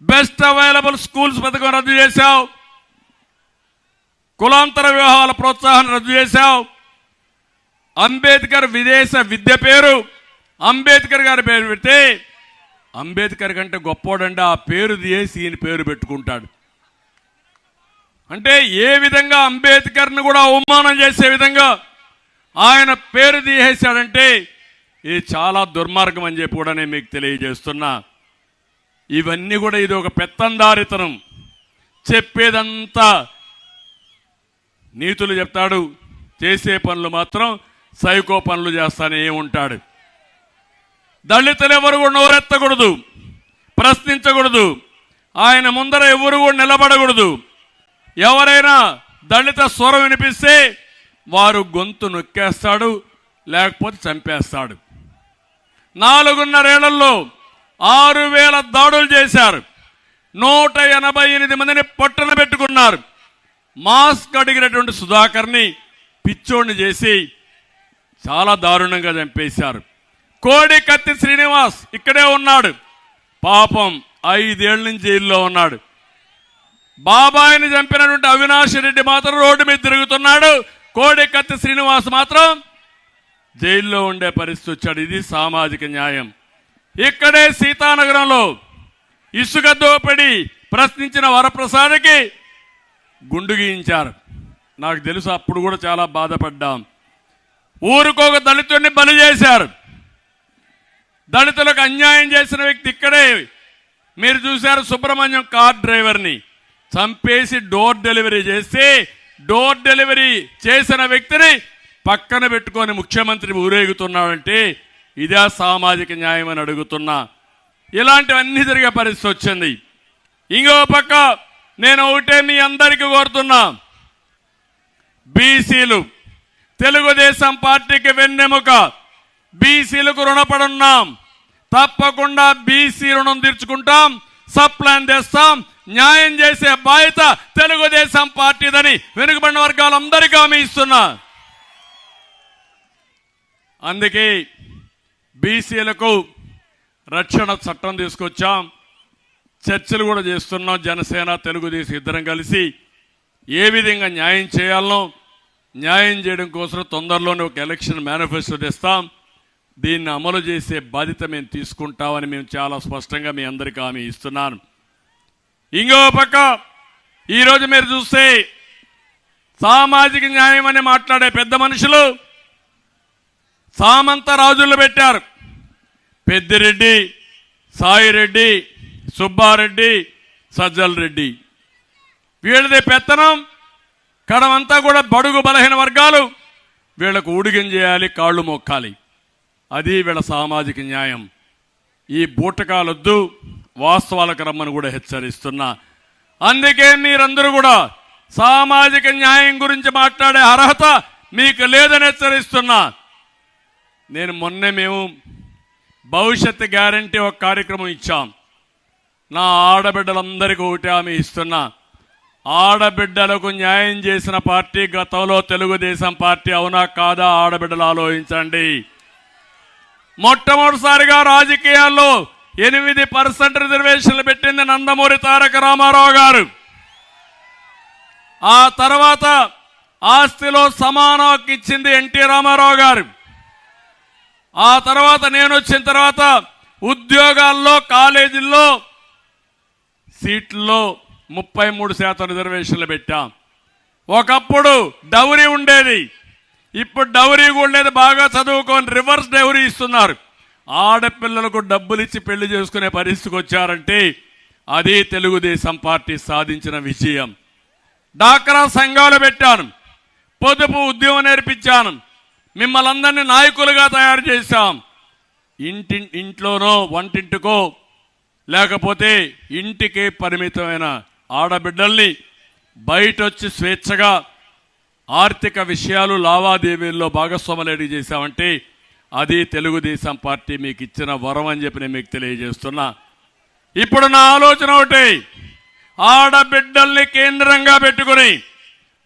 బెస్ట్ అవైలబుల్ స్కూల్స్ పథకం రద్దు చేశావు, కులాంతర వివాహాల ప్రోత్సాహాన్ని రద్దు చేశావు. అంబేద్కర్ విదేశ విద్య పేరు అంబేద్కర్ గారి పేరు పెడితే అంబేద్కర్ కంటే గొప్పోడంటే ఆ పేరు తీసి ఈయన పేరు పెట్టుకుంటాడు. అంటే ఏ విధంగా అంబేద్కర్ను కూడా అవమానం చేసే విధంగా ఆయన పేరు తీసేశాడంటే ఇది చాలా దుర్మార్గం అని చెప్పి కూడా నేను మీకు తెలియజేస్తున్నా. ఇవన్నీ కూడా ఇది ఒక పెత్తందారితనం. చెప్పేదంతా నీతులు చెప్తాడు, చేసే పనులు మాత్రం సైకో పనులు చేస్తానే ఉంటాడు. దళితులు ఎవరు కూడా నోరెత్తకూడదు, ప్రశ్నించకూడదు, ఆయన ముందర ఎవరు కూడా నిలబడకూడదు. ఎవరైనా దళిత స్వరం వినిపిస్తే వారు గొంతు నొక్కేస్తాడు, లేకపోతే చంపేస్తాడు. 4.5 ఏళ్లలో 6,000 దాడులు చేశారు. 188 మందిని పట్టున పెట్టుకున్నారు. మాస్క్ అడిగినటువంటి సుధాకర్ని పిచ్చోడిని చేసి చాలా దారుణంగా చంపేశారు. కోడి కత్తి శ్రీనివాస్ ఇక్కడే ఉన్నాడు, పాపం 5 ఏళ్ల నుంచి జైల్లో ఉన్నాడు. బాబాయిని చంపినటువంటి అవినాష్ రెడ్డి మాత్రం రోడ్డు మీద తిరుగుతున్నాడు. కోడి కత్తి శ్రీనివాస్ మాత్రం జైల్లో ఉండే పరిస్థితి వచ్చాడు. ఇది సామాజిక న్యాయం. ఇక్కడే సీతానగరంలో ఇసుక దోపిడీ ప్రశ్నించిన వరప్రసాద్కి గుండు గీయించారు. నాకు తెలుసు, అప్పుడు కూడా చాలా బాధపడ్డాం. ఊరికొక దళితుడిని బలి చేశారు. దళితులకు అన్యాయం చేసిన వ్యక్తి ఇక్కడే మీరు చూశారు. సుబ్రహ్మణ్యం కార్ డ్రైవర్ని చంపేసి డోర్ డెలివరీ చేసి డోర్ డెలివరీ చేసిన వ్యక్తిని పక్కన పెట్టుకొని ముఖ్యమంత్రి ఊరేగుతున్నాడంటే ఇదే సామాజిక న్యాయం అని అడుగుతున్నా. ఇలాంటివన్నీ జరిగే పరిస్థితి వచ్చింది. ఇంకో పక్క నేను ఒకటే మీ అందరికీ కోరుతున్నా, బీసీలు తెలుగుదేశం పార్టీకి వెన్నెముక, బీసీలకు రుణపడున్నాం. తప్పకుండా బీసీ రుణం తీర్చుకుంటాం, సప్లాన్ తెస్తాం, న్యాయం చేసే బాధ్యత తెలుగుదేశం పార్టీదని వెనుకబడిన వర్గాలందరికీ హామీ ఇస్తున్నా. అందుకే బీసీలకు రక్షణ చట్టం తీసుకొచ్చాం, చర్చలు కూడా చేస్తున్నాం. జనసేన తెలుగుదేశం ఇద్దరం కలిసి ఏ విధంగా న్యాయం చేయాలనో న్యాయం చేయడం కోసం తొందరలోనే ఒక ఎలక్షన్ మేనిఫెస్టో తెస్తాం. దీన్ని అమలు చేసే బాధ్యత మేము తీసుకుంటామని మేము చాలా స్పష్టంగా మీ అందరికీ హామీ ఇస్తున్నాను. ఇంకో పక్క ఈరోజు మీరు చూస్తే సామాజిక న్యాయం అని మాట్లాడే పెద్ద మనుషులు సామంత రాజులు పెట్టారు. పెద్దిరెడ్డి, సాయిరెడ్డి, సుబ్బారెడ్డి, సజ్జల రెడ్డి, వీళ్ళది పెత్తనం. కడమంతా కూడా బడుగు బలహీన వర్గాలు వీళ్ళకు ఊడిగం చేయాలి, కాళ్ళు మొక్కాలి. అది వీళ్ళ సామాజిక న్యాయం. ఈ బూటకాలొద్దు, వాస్తవాలకు రమ్మని కూడా హెచ్చరిస్తున్నా. అందుకే మీరందరూ కూడా సామాజిక న్యాయం గురించి మాట్లాడే అర్హత మీకు లేదని హెచ్చరిస్తున్నా. మేము భవిష్యత్ గ్యారంటీ ఒక కార్యక్రమం ఇచ్చాం. నా ఆడబిడ్డలందరికీ ఒకటి హామీ ఇస్తున్నా, ఆడబిడ్డలకు న్యాయం చేసిన పార్టీ గతంలో తెలుగుదేశం పార్టీ, అవునా కాదా ఆడబిడ్డలు ఆలోచించండి. మొట్టమొదటిసారిగా రాజకీయాల్లో 8% రిజర్వేషన్లు పెట్టింది నందమూరి తారక రామారావు గారు. ఆ తర్వాత ఆస్తిలో సమాన హక్కు ఇచ్చింది ఎన్టీ రామారావు గారు. ఆ తర్వాత నేను వచ్చిన తర్వాత ఉద్యోగాల్లో, కాలేజీల్లో సీట్లలో 33% రిజర్వేషన్లు పెట్టాం. ఒకప్పుడు డౌరీ ఉండేది, ఇప్పుడు డౌరీ కూడా లేదు. బాగా చదువుకొని రివర్స్ డౌరీ ఇస్తున్నారు. ఆడపిల్లలకు డబ్బులు ఇచ్చి పెళ్లి చేసుకునే పరిస్థితికి వచ్చారంటే అది తెలుగుదేశం పార్టీ సాధించిన విజయం. డాక్రా సంఘాలు పెట్టాను, పొదుపు ఉద్యమం నేర్పించాను, మిమ్మల్ని అందరినీ నాయకులుగా తయారు చేశాం. ఇంట్లోనో వంటింటికో లేకపోతే ఇంటికే పరిమితమైన ఆడబిడ్డల్ని బయట వచ్చి స్వేచ్ఛగా ఆర్థిక విషయాలు, లావాదేవీల్లో భాగస్వాములు చేశామంటే అది తెలుగుదేశం పార్టీ మీకు ఇచ్చిన వరం అని చెప్పి నేను మీకు తెలియజేస్తున్నా. ఇప్పుడు నా ఆలోచన ఒకటి, ఆడబిడ్డల్ని కేంద్రంగా పెట్టుకుని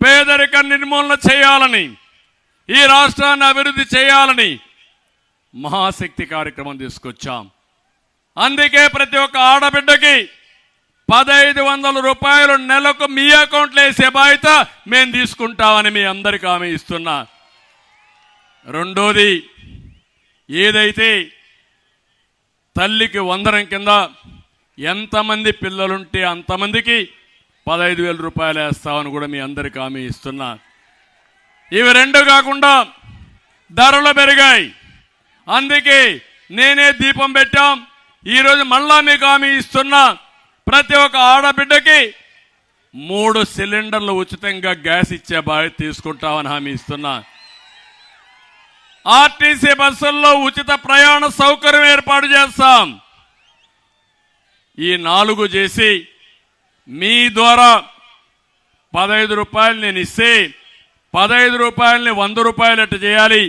పేదరిక నిర్మూలన చేయాలని, ఈ రాష్ట్రాన్ని అభివృద్ధి చేయాలని మహాశక్తి కార్యక్రమం తీసుకొచ్చాం. అందుకే ప్రతి ఒక్క ఆడబిడ్డకి 1500 రూపాయలు నెలకు మీ అకౌంట్లో వేసే బాధ్యత మేము తీసుకుంటామని మీ అందరికీ హామీ ఇస్తున్నా. రెండోది, ఏదైతే తల్లికి వందనం కింద ఎంతమంది పిల్లలుంటే అంతమందికి 15,000 రూపాయలు వేస్తామని కూడా మీ అందరికీ హామీ ఇస్తున్నా. ఇవి రెండు కాకుండా ధరలు పెరిగాయి. అందుకే నేనే దీపం పెట్టాం. ఈరోజు మళ్ళా మీకు హామీ ఇస్తున్నా, ప్రతి ఒక్క ఆడబిడ్డకి 3 సిలిండర్లు ఉచితంగా గ్యాస్ ఇచ్చే బాధ్యత తీసుకుంటామని హామీ ఇస్తున్నా. ఆర్టీసీ బస్సుల్లో ఉచిత ప్రయాణ సౌకర్యం ఏర్పాటు చేస్తాం. ఈ 4 చేసి మీ ద్వారా 15 రూపాయలు నేను ఇస్తే 15 రూపాయలని 100 రూపాయలు ఎట్టు చేయాలి,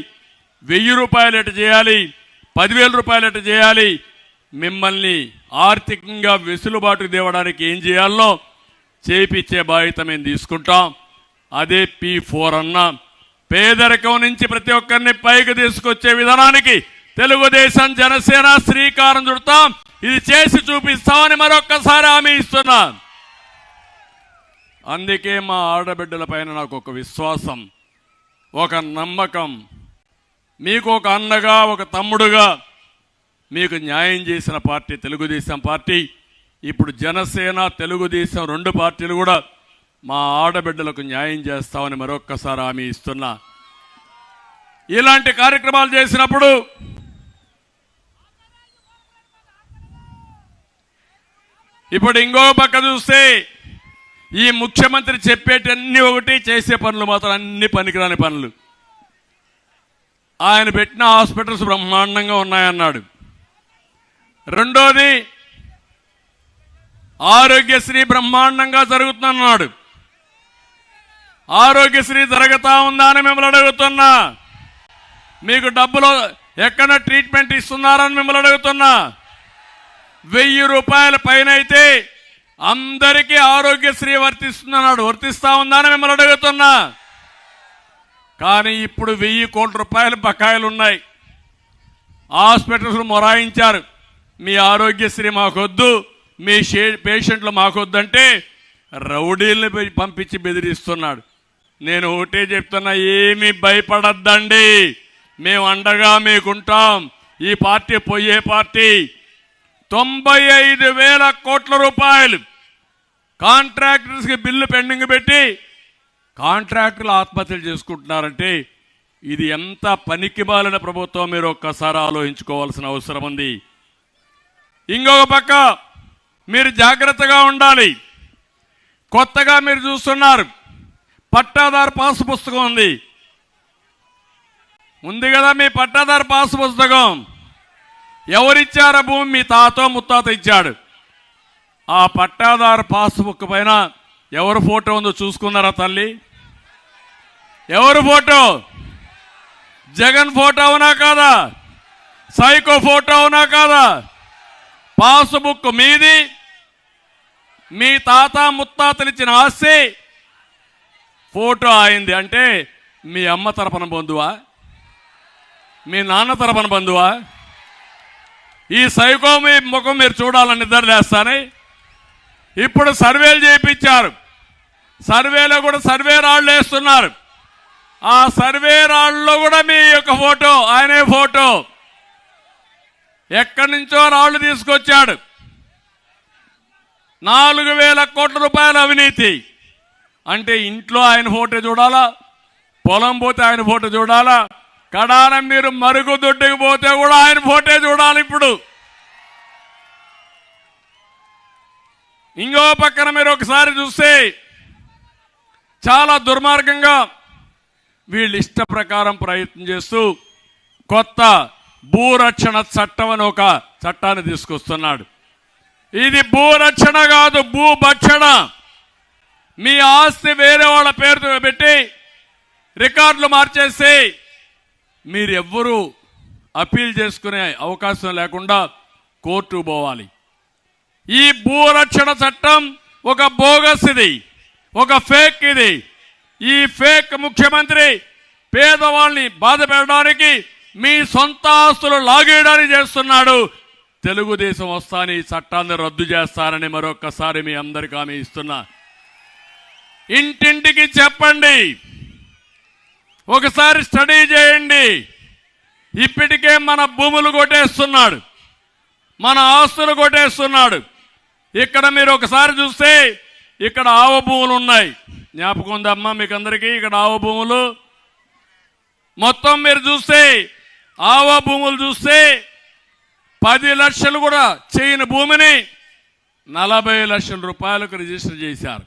1000 రూపాయలు ఎట్టు చేయాలి, 10,000 రూపాయలు ఎట్టు చేయాలి, మిమ్మల్ని ఆర్థికంగా వెసులుబాటు తేవడానికి ఏం చేయాలో చేయించే బాధ్యత మేము తీసుకుంటాం. అదే P4 అన్న. పేదరికం నుంచి ప్రతి ఒక్కరిని పైకి తీసుకొచ్చే విధానానికి తెలుగుదేశం జనసేన శ్రీకారం చుడతాం. ఇది చేసి చూపిస్తామని మరొక్కసారి హామీ ఇస్తున్నా. అందుకే మా ఆడబిడ్డల పైన నాకు ఒక విశ్వాసం, ఒక నమ్మకం. మీకు ఒక అన్నగా, ఒక తమ్ముడుగా మీకు న్యాయం చేసిన పార్టీ తెలుగుదేశం పార్టీ. ఇప్పుడు జనసేన, తెలుగుదేశం 2 పార్టీలు కూడా మా ఆడబిడ్డలకు న్యాయం చేస్తామని మరొక్కసారి హామీ ఇస్తున్నా. ఇలాంటి కార్యక్రమాలు చేసినప్పుడు ఇప్పుడు ఇంకో పక్క చూస్తే ఈ ముఖ్యమంత్రి చెప్పేటన్ని ఒకటి, చేసే పనులు మాత్రం అన్ని పనికిరాని పనులు. ఆయన పెట్టిన హాస్పిటల్స్ బ్రహ్మాండంగా ఉన్నాయన్నాడు. రెండోది, ఆరోగ్యశ్రీ బ్రహ్మాండంగా జరుగుతుందన్నాడు. ఆరోగ్యశ్రీ జరుగుతా ఉందా అని మిమ్మల్ని అడుగుతున్నా. మీకు డబ్బులు ఎక్కడ ట్రీట్మెంట్ ఇస్తున్నారని మిమ్మల్ని అడుగుతున్నా. 1000 రూపాయల పైన అయితే అందరికీ ఆరోగ్యశ్రీ వర్తిస్తున్నాడు. వర్తిస్తా ఉందా అని మిమ్మల్ని అడుగుతున్నా. కానీ ఇప్పుడు 1000 కోట్ల రూపాయలు బకాయిలు ఉన్నాయి. హాస్పిటల్స్ మొరాయించారు, మీ ఆరోగ్యశ్రీ మాకొద్దు, మీ పేషెంట్లు మాకొద్దంటే రౌడీల్ని పంపించి బెదిరిస్తున్నాడు. నేను ఒకటే చెప్తున్నా, ఏమీ భయపడద్దండి, మేము అండగా మీకుంటాం. ఈ పార్టీ పోయే పార్టీ. 95,000 కోట్ల రూపాయలు కాంట్రాక్టర్స్కి బిల్లు పెండింగ్ పెట్టి కాంట్రాక్టర్లు ఆత్మహత్యలు చేసుకుంటున్నారంటే ఇది ఎంత పనికిమాలిన ప్రభుత్వం మీరు ఒక్కసారి ఆలోచించుకోవాల్సిన అవసరం ఉంది. ఇంకొక పక్క మీరు జాగ్రత్తగా ఉండాలి. కొత్తగా మీరు చూస్తున్నారు, పట్టాదారు పాసు పుస్తకం ఉంది కదా, మీ పట్టాదారు పాసు పుస్తకం ఎవరిచ్చారా? భూమి మీ తాతో ముత్తాత ఇచ్చాడు. ఆ పట్టాదారు పాస్బుక్ పైన ఎవరు ఫోటో ఉందో చూసుకున్నారా తల్లి? ఎవరు ఫోటో? జగన్ ఫోటో అవునా కాదా? సైకో ఫోటో అవునా కాదా? పాస్బుక్ మీది, మీ తాత ముత్తాతలు ఇచ్చిన ఆస్తి, ఫోటో అయింది. అంటే మీ అమ్మ తరపున బంధువా, మీ నాన్న తరపున బంధువా? ఈ సైకో మీ ముఖం మీరు చూడాలని నిద్రలేస్తానే. ఇప్పుడు సర్వేలు చేయించారు. సర్వేలో కూడా సర్వే రాళ్ళు వేస్తున్నారు. ఆ సర్వే రాళ్ళలో కూడా మీ యొక్క ఫోటో, ఆయనే ఫోటో. ఎక్కడి నుంచో రాళ్ళు తీసుకొచ్చాడు. 4,000 కోట్ల రూపాయల అవినీతి. అంటే ఇంట్లో ఆయన ఫోటో చూడాలా, పొలం పోతే ఆయన ఫోటో చూడాలా, కడాన మీరు మరుగుదొడ్డుకు పోతే కూడా ఆయన ఫోటో చూడాలి. ఇప్పుడు ఇంకో పక్కన మీరు ఒకసారి చూస్తే చాలా దుర్మార్గంగా వీళ్ళు ఇష్ట ప్రకారం ప్రయత్నం చేస్తూ కొత్త భూరక్షణ చట్టం అని ఒక చట్టాన్ని తీసుకొస్తున్నాడు. ఇది భూరక్షణ కాదు, భూభక్షణ. మీ ఆస్తి వేరే వాళ్ళ పేరుతో పెట్టి రికార్డులు మార్చేసి మీరు ఎవ్వరూ అప్పీల్ చేసుకునే అవకాశం లేకుండా కోర్టు పోవాలి. ఈ భూరక్షణ చట్టం ఒక బోగస్, ఇది ఒక ఫేక్. ఇది ఈ ఫేక్ ముఖ్యమంత్రి పేదవాళ్ళని బాధ పెట్టడానికి, మీ సొంత ఆస్తులు లాగేయడానికి చేస్తున్నాడు. తెలుగుదేశం వస్తాని ఈ చట్టాన్ని రద్దు చేస్తానని మరొక్కసారి మీ అందరికీ హామీ ఇస్తున్నా. ఇంటింటికి చెప్పండి, ఒకసారి స్టడీ చేయండి. ఇప్పటికే మన భూములు కొట్టేస్తున్నాడు, మన ఆస్తులు కొట్టేస్తున్నాడు. ఇక్కడ మీరు ఒకసారి చూస్తే ఇక్కడ ఆవ భూములు ఉన్నాయి, జ్ఞాపకం ఉందమ్మా మీకు అందరికీ? ఇక్కడ ఆవ భూములు మొత్తం మీరు చూస్తే, ఆవ భూములు చూస్తే 10 లక్షలు కూడా చేయని భూమిని 40 లక్షల రూపాయలకు రిజిస్టర్ చేశారు.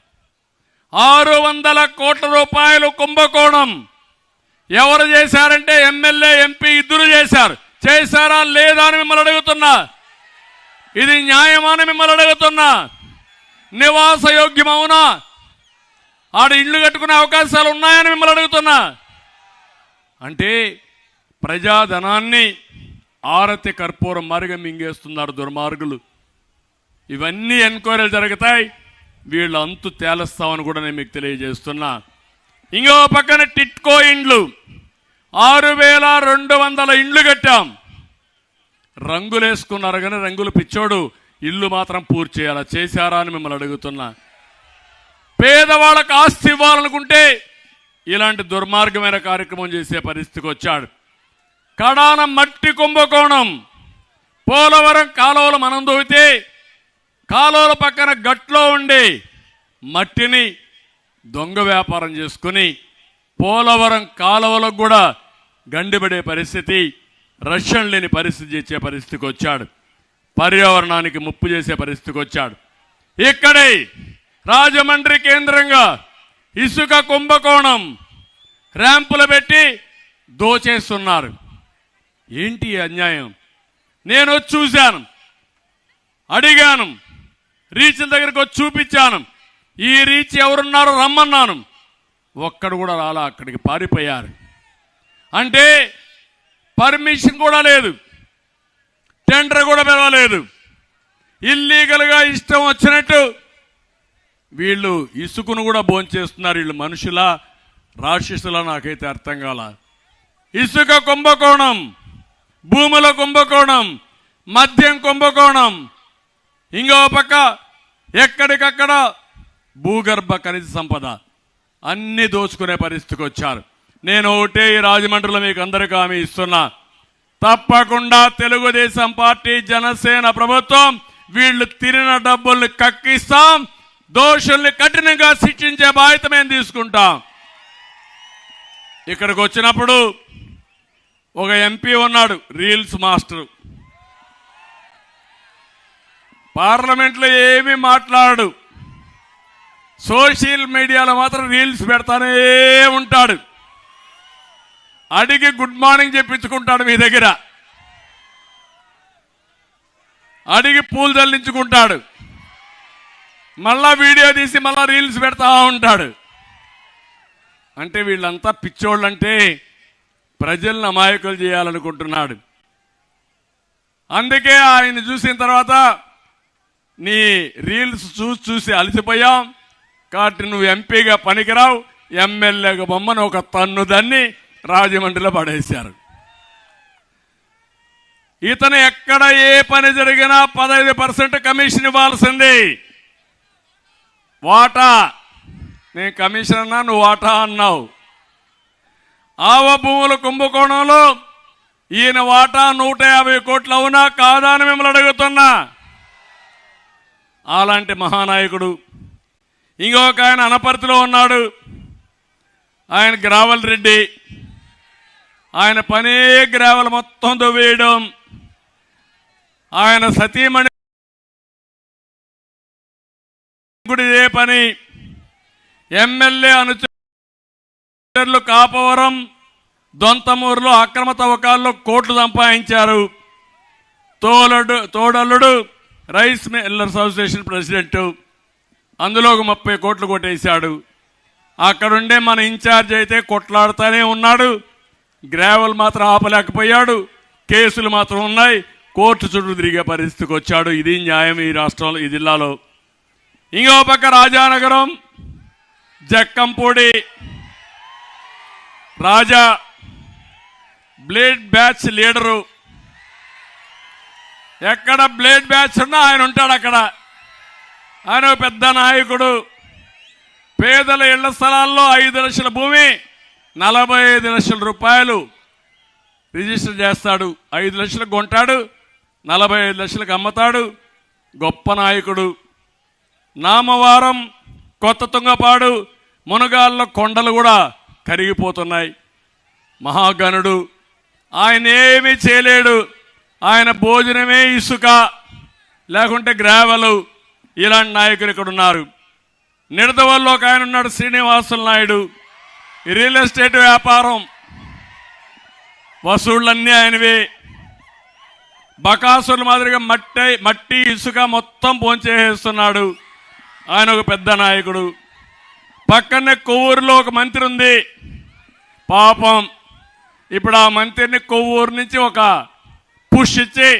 600 కోట్ల రూపాయలు కుంభకోణం ఎవరు చేశారంటే ఎమ్మెల్యే ఎంపీ ఇద్దరు చేశారు. చేశారా లేదా అని మిమ్మల్ని అడుగుతున్నా. ఇది న్యాయమని మిమ్మల్ని అడుగుతున్నా. నివాస యోగ్యమవునా? ఆడ ఇళ్ళు కట్టుకునే అవకాశాలు ఉన్నాయని మిమ్మల్ని అడుగుతున్నా. అంటే ప్రజాధనాన్ని ఆరతి కర్పూరం మరుగ మింగేస్తున్నారు దుర్మార్గులు. ఇవన్నీ ఎంక్వైరీలు జరుగుతాయి, వీళ్ళు అంతు తేలుస్తామని కూడా నేను మీకు తెలియజేస్తున్నా. ఇంకో పక్కన టిట్కో ఇండ్లు 6200 ఇండ్లు కట్టాం. రంగులు వేసుకున్నారు కానీ రంగులు పిచ్చోడు, ఇల్లు మాత్రం పూర్తి చేయాలా? చేశారా అని మిమ్మల్ని అడుగుతున్నా. పేదవాళ్ళకు ఆస్తి ఇవ్వాలనుకుంటే ఇలాంటి దుర్మార్గమైన కార్యక్రమం చేసే పరిస్థితికి వచ్చాడు. కడాన మట్టి కుంభకోణం. పోలవరం కాలువలు మనం దోవితే కాలువల పక్కన గట్లో ఉండే మట్టిని దొంగ వ్యాపారం చేసుకుని పోలవరం కాలువలకు కూడా గండిపడే పరిస్థితి, రక్షణ లేని పరిస్థితి చేసే పరిస్థితికి వచ్చాడు. పర్యావరణానికి ముప్పు చేసే పరిస్థితికి వచ్చాడు. ఇక్కడే రాజమండ్రి కేంద్రంగా ఇసుక కుంభకోణం ర్యాంపులు పెట్టి దోచేస్తున్నారు. ఏంటి అన్యాయం? నేను వచ్చి చూశాను, అడిగాను, రీచ్ల దగ్గరికి వచ్చి చూపించాను. ఈ రీచ్ ఎవరున్నారో రమ్మన్నాను, ఒక్కడు కూడా రాలా, అక్కడికి పారిపోయారు. అంటే పర్మిషన్ కూడా లేదు, టెండర్ కూడా పిలవలేదు. ఇల్లీగల్గా ఇష్టం వచ్చినట్టు వీళ్ళు ఇసుకను కూడా భోంచేస్తున్నారు. వీళ్ళు మనుషులా రాక్షసులా నాకైతే అర్థం కాల. ఇసుక కుంభకోణం, భూముల కుంభకోణం, మద్యం కుంభకోణం, ఇంకో పక్క ఎక్కడికక్కడ భూగర్భ ఖనిజ సంపద అన్ని దోచుకునే పరిస్థితికి వచ్చారు. నేను ఒకటే ఈ రాజమండ్రిలో మీకు అందరికీ హామీ ఇస్తున్నా, తప్పకుండా తెలుగుదేశం పార్టీ జనసేన ప్రభుత్వం వీళ్ళు తిరిగిన డబ్బుల్ని కక్కిస్తాం, దోషుల్ని కఠినంగా శిక్షించే బాధ్యత మేము తీసుకుంటాం. ఇక్కడికి వచ్చినప్పుడు ఒక ఎంపీ ఉన్నాడు, రీల్స్ మాస్టర్. పార్లమెంట్లో ఏమీ మాట్లాడు, సోషల్ మీడియాలో మాత్రం రీల్స్ పెడతానే ఉంటాడు. అడిగి గుడ్ మార్నింగ్ చెప్పించుకుంటాడు మీ దగ్గర, అడిగి పూలు చల్లించుకుంటాడు, మళ్ళా వీడియో తీసి మళ్ళా రీల్స్ పెడతా ఉంటాడు. అంటే వీళ్ళంతా పిచ్చోళ్ళంటే ప్రజలను అమాయకులు చేయాలనుకుంటున్నాడు. అందుకే ఆయన చూసిన తర్వాత నీ రీల్స్ చూసి అలసిపోయాం కాబట్టి నువ్వు ఎంపీగా పనికిరావు, ఎమ్మెల్యేగా బొమ్మను ఒక తన్ను దాన్ని రాజమండ్రిలో పడేశారు. ఇతను ఎక్కడ ఏ పని జరిగినా 15% కమిషన్ ఇవ్వాల్సింది. వాటా, నేను కమిషన్ అన్నా, నువ్వు వాటా అన్నావు. ఆవ భూముల కుంభకోణంలో ఈయన వాటా 150 కోట్లు అవునా కాదా అని మిమ్మల్ని అడుగుతున్నా. అలాంటి మహానాయకుడు ఇంకొక ఆయన అనపర్తిలో ఉన్నాడు, ఆయన గ్రావల్ రెడ్డి. ఆయన పనే గ్రావల్ మొత్తం దొవ్వేయడం. ఆయన సతీమణి ఇదే పని. ఎమ్మెల్యే అనుచరులు కాపవరం, దొంతమూరులో అక్రమ తవ్వకాల్లో కోట్లు సంపాదించారు. తోడల్లుడు రైస్ మిల్లర్స్ అసోసియేషన్ ప్రెసిడెంట్, అందులో ఒక 30 కోట్లు కొట్టేశాడు. అక్కడుండే మన ఇన్ఛార్జ్ అయితే కొట్లాడుతూనే ఉన్నాడు, గ్రావెల్ మాత్రం ఆపలేకపోయాడు. కేసులు మాత్రం ఉన్నాయి, కోర్టు చుట్టూ తిరిగే పరిస్థితికి వచ్చాడు. ఇది న్యాయం ఈ రాష్ట్రంలో, ఈ జిల్లాలో. ఇంకో పక్క రాజానగరం జక్కంపూడి రాజా బ్లేడ్ బ్యాచ్ లీడరు, ఎక్కడ బ్లేడ్ బ్యాచ్ ఉన్నా ఆయన ఉంటాడు అక్కడ. ఆయన పెద్ద నాయకుడు. పేదల ఇళ్ల స్థలాల్లో 5 లక్షల భూమి 45 లక్షల రూపాయలు రిజిస్టర్ చేస్తాడు. 5 లక్షలకు కొంటాడు, 45 లక్షలకు అమ్మతాడు. గొప్ప నాయకుడు. నామవారం, కొత్త తుంగపాడు, మునగాళ్ళ కొండలు కూడా కరిగిపోతున్నాయి. మహాగణుడు. ఆయన ఏమీ చేయలేడు. ఆయన భోజనమే ఇసుక, లేకుంటే గ్రావెలు. ఇలాంటి నాయకులు ఇక్కడ ఉన్నారు. నిడదవల్లో ఒక ఆయన ఉన్నాడు, శ్రీనివాసులు నాయుడు. రియల్ ఎస్టేట్ వ్యాపారం, వసూళ్లన్నీ ఆయనవే. బకాసుల మాదిరిగా మట్టి ఇసుక మొత్తం పోంచేస్తున్నాడు. ఆయన ఒక పెద్ద నాయకుడు. పక్కనే కొవ్వూరులో ఒక మంత్రి ఉంది. పాపం ఇప్పుడు ఆ మంత్రిని కొవ్వూరు నుంచి ఒక పుష్ ఇచ్చి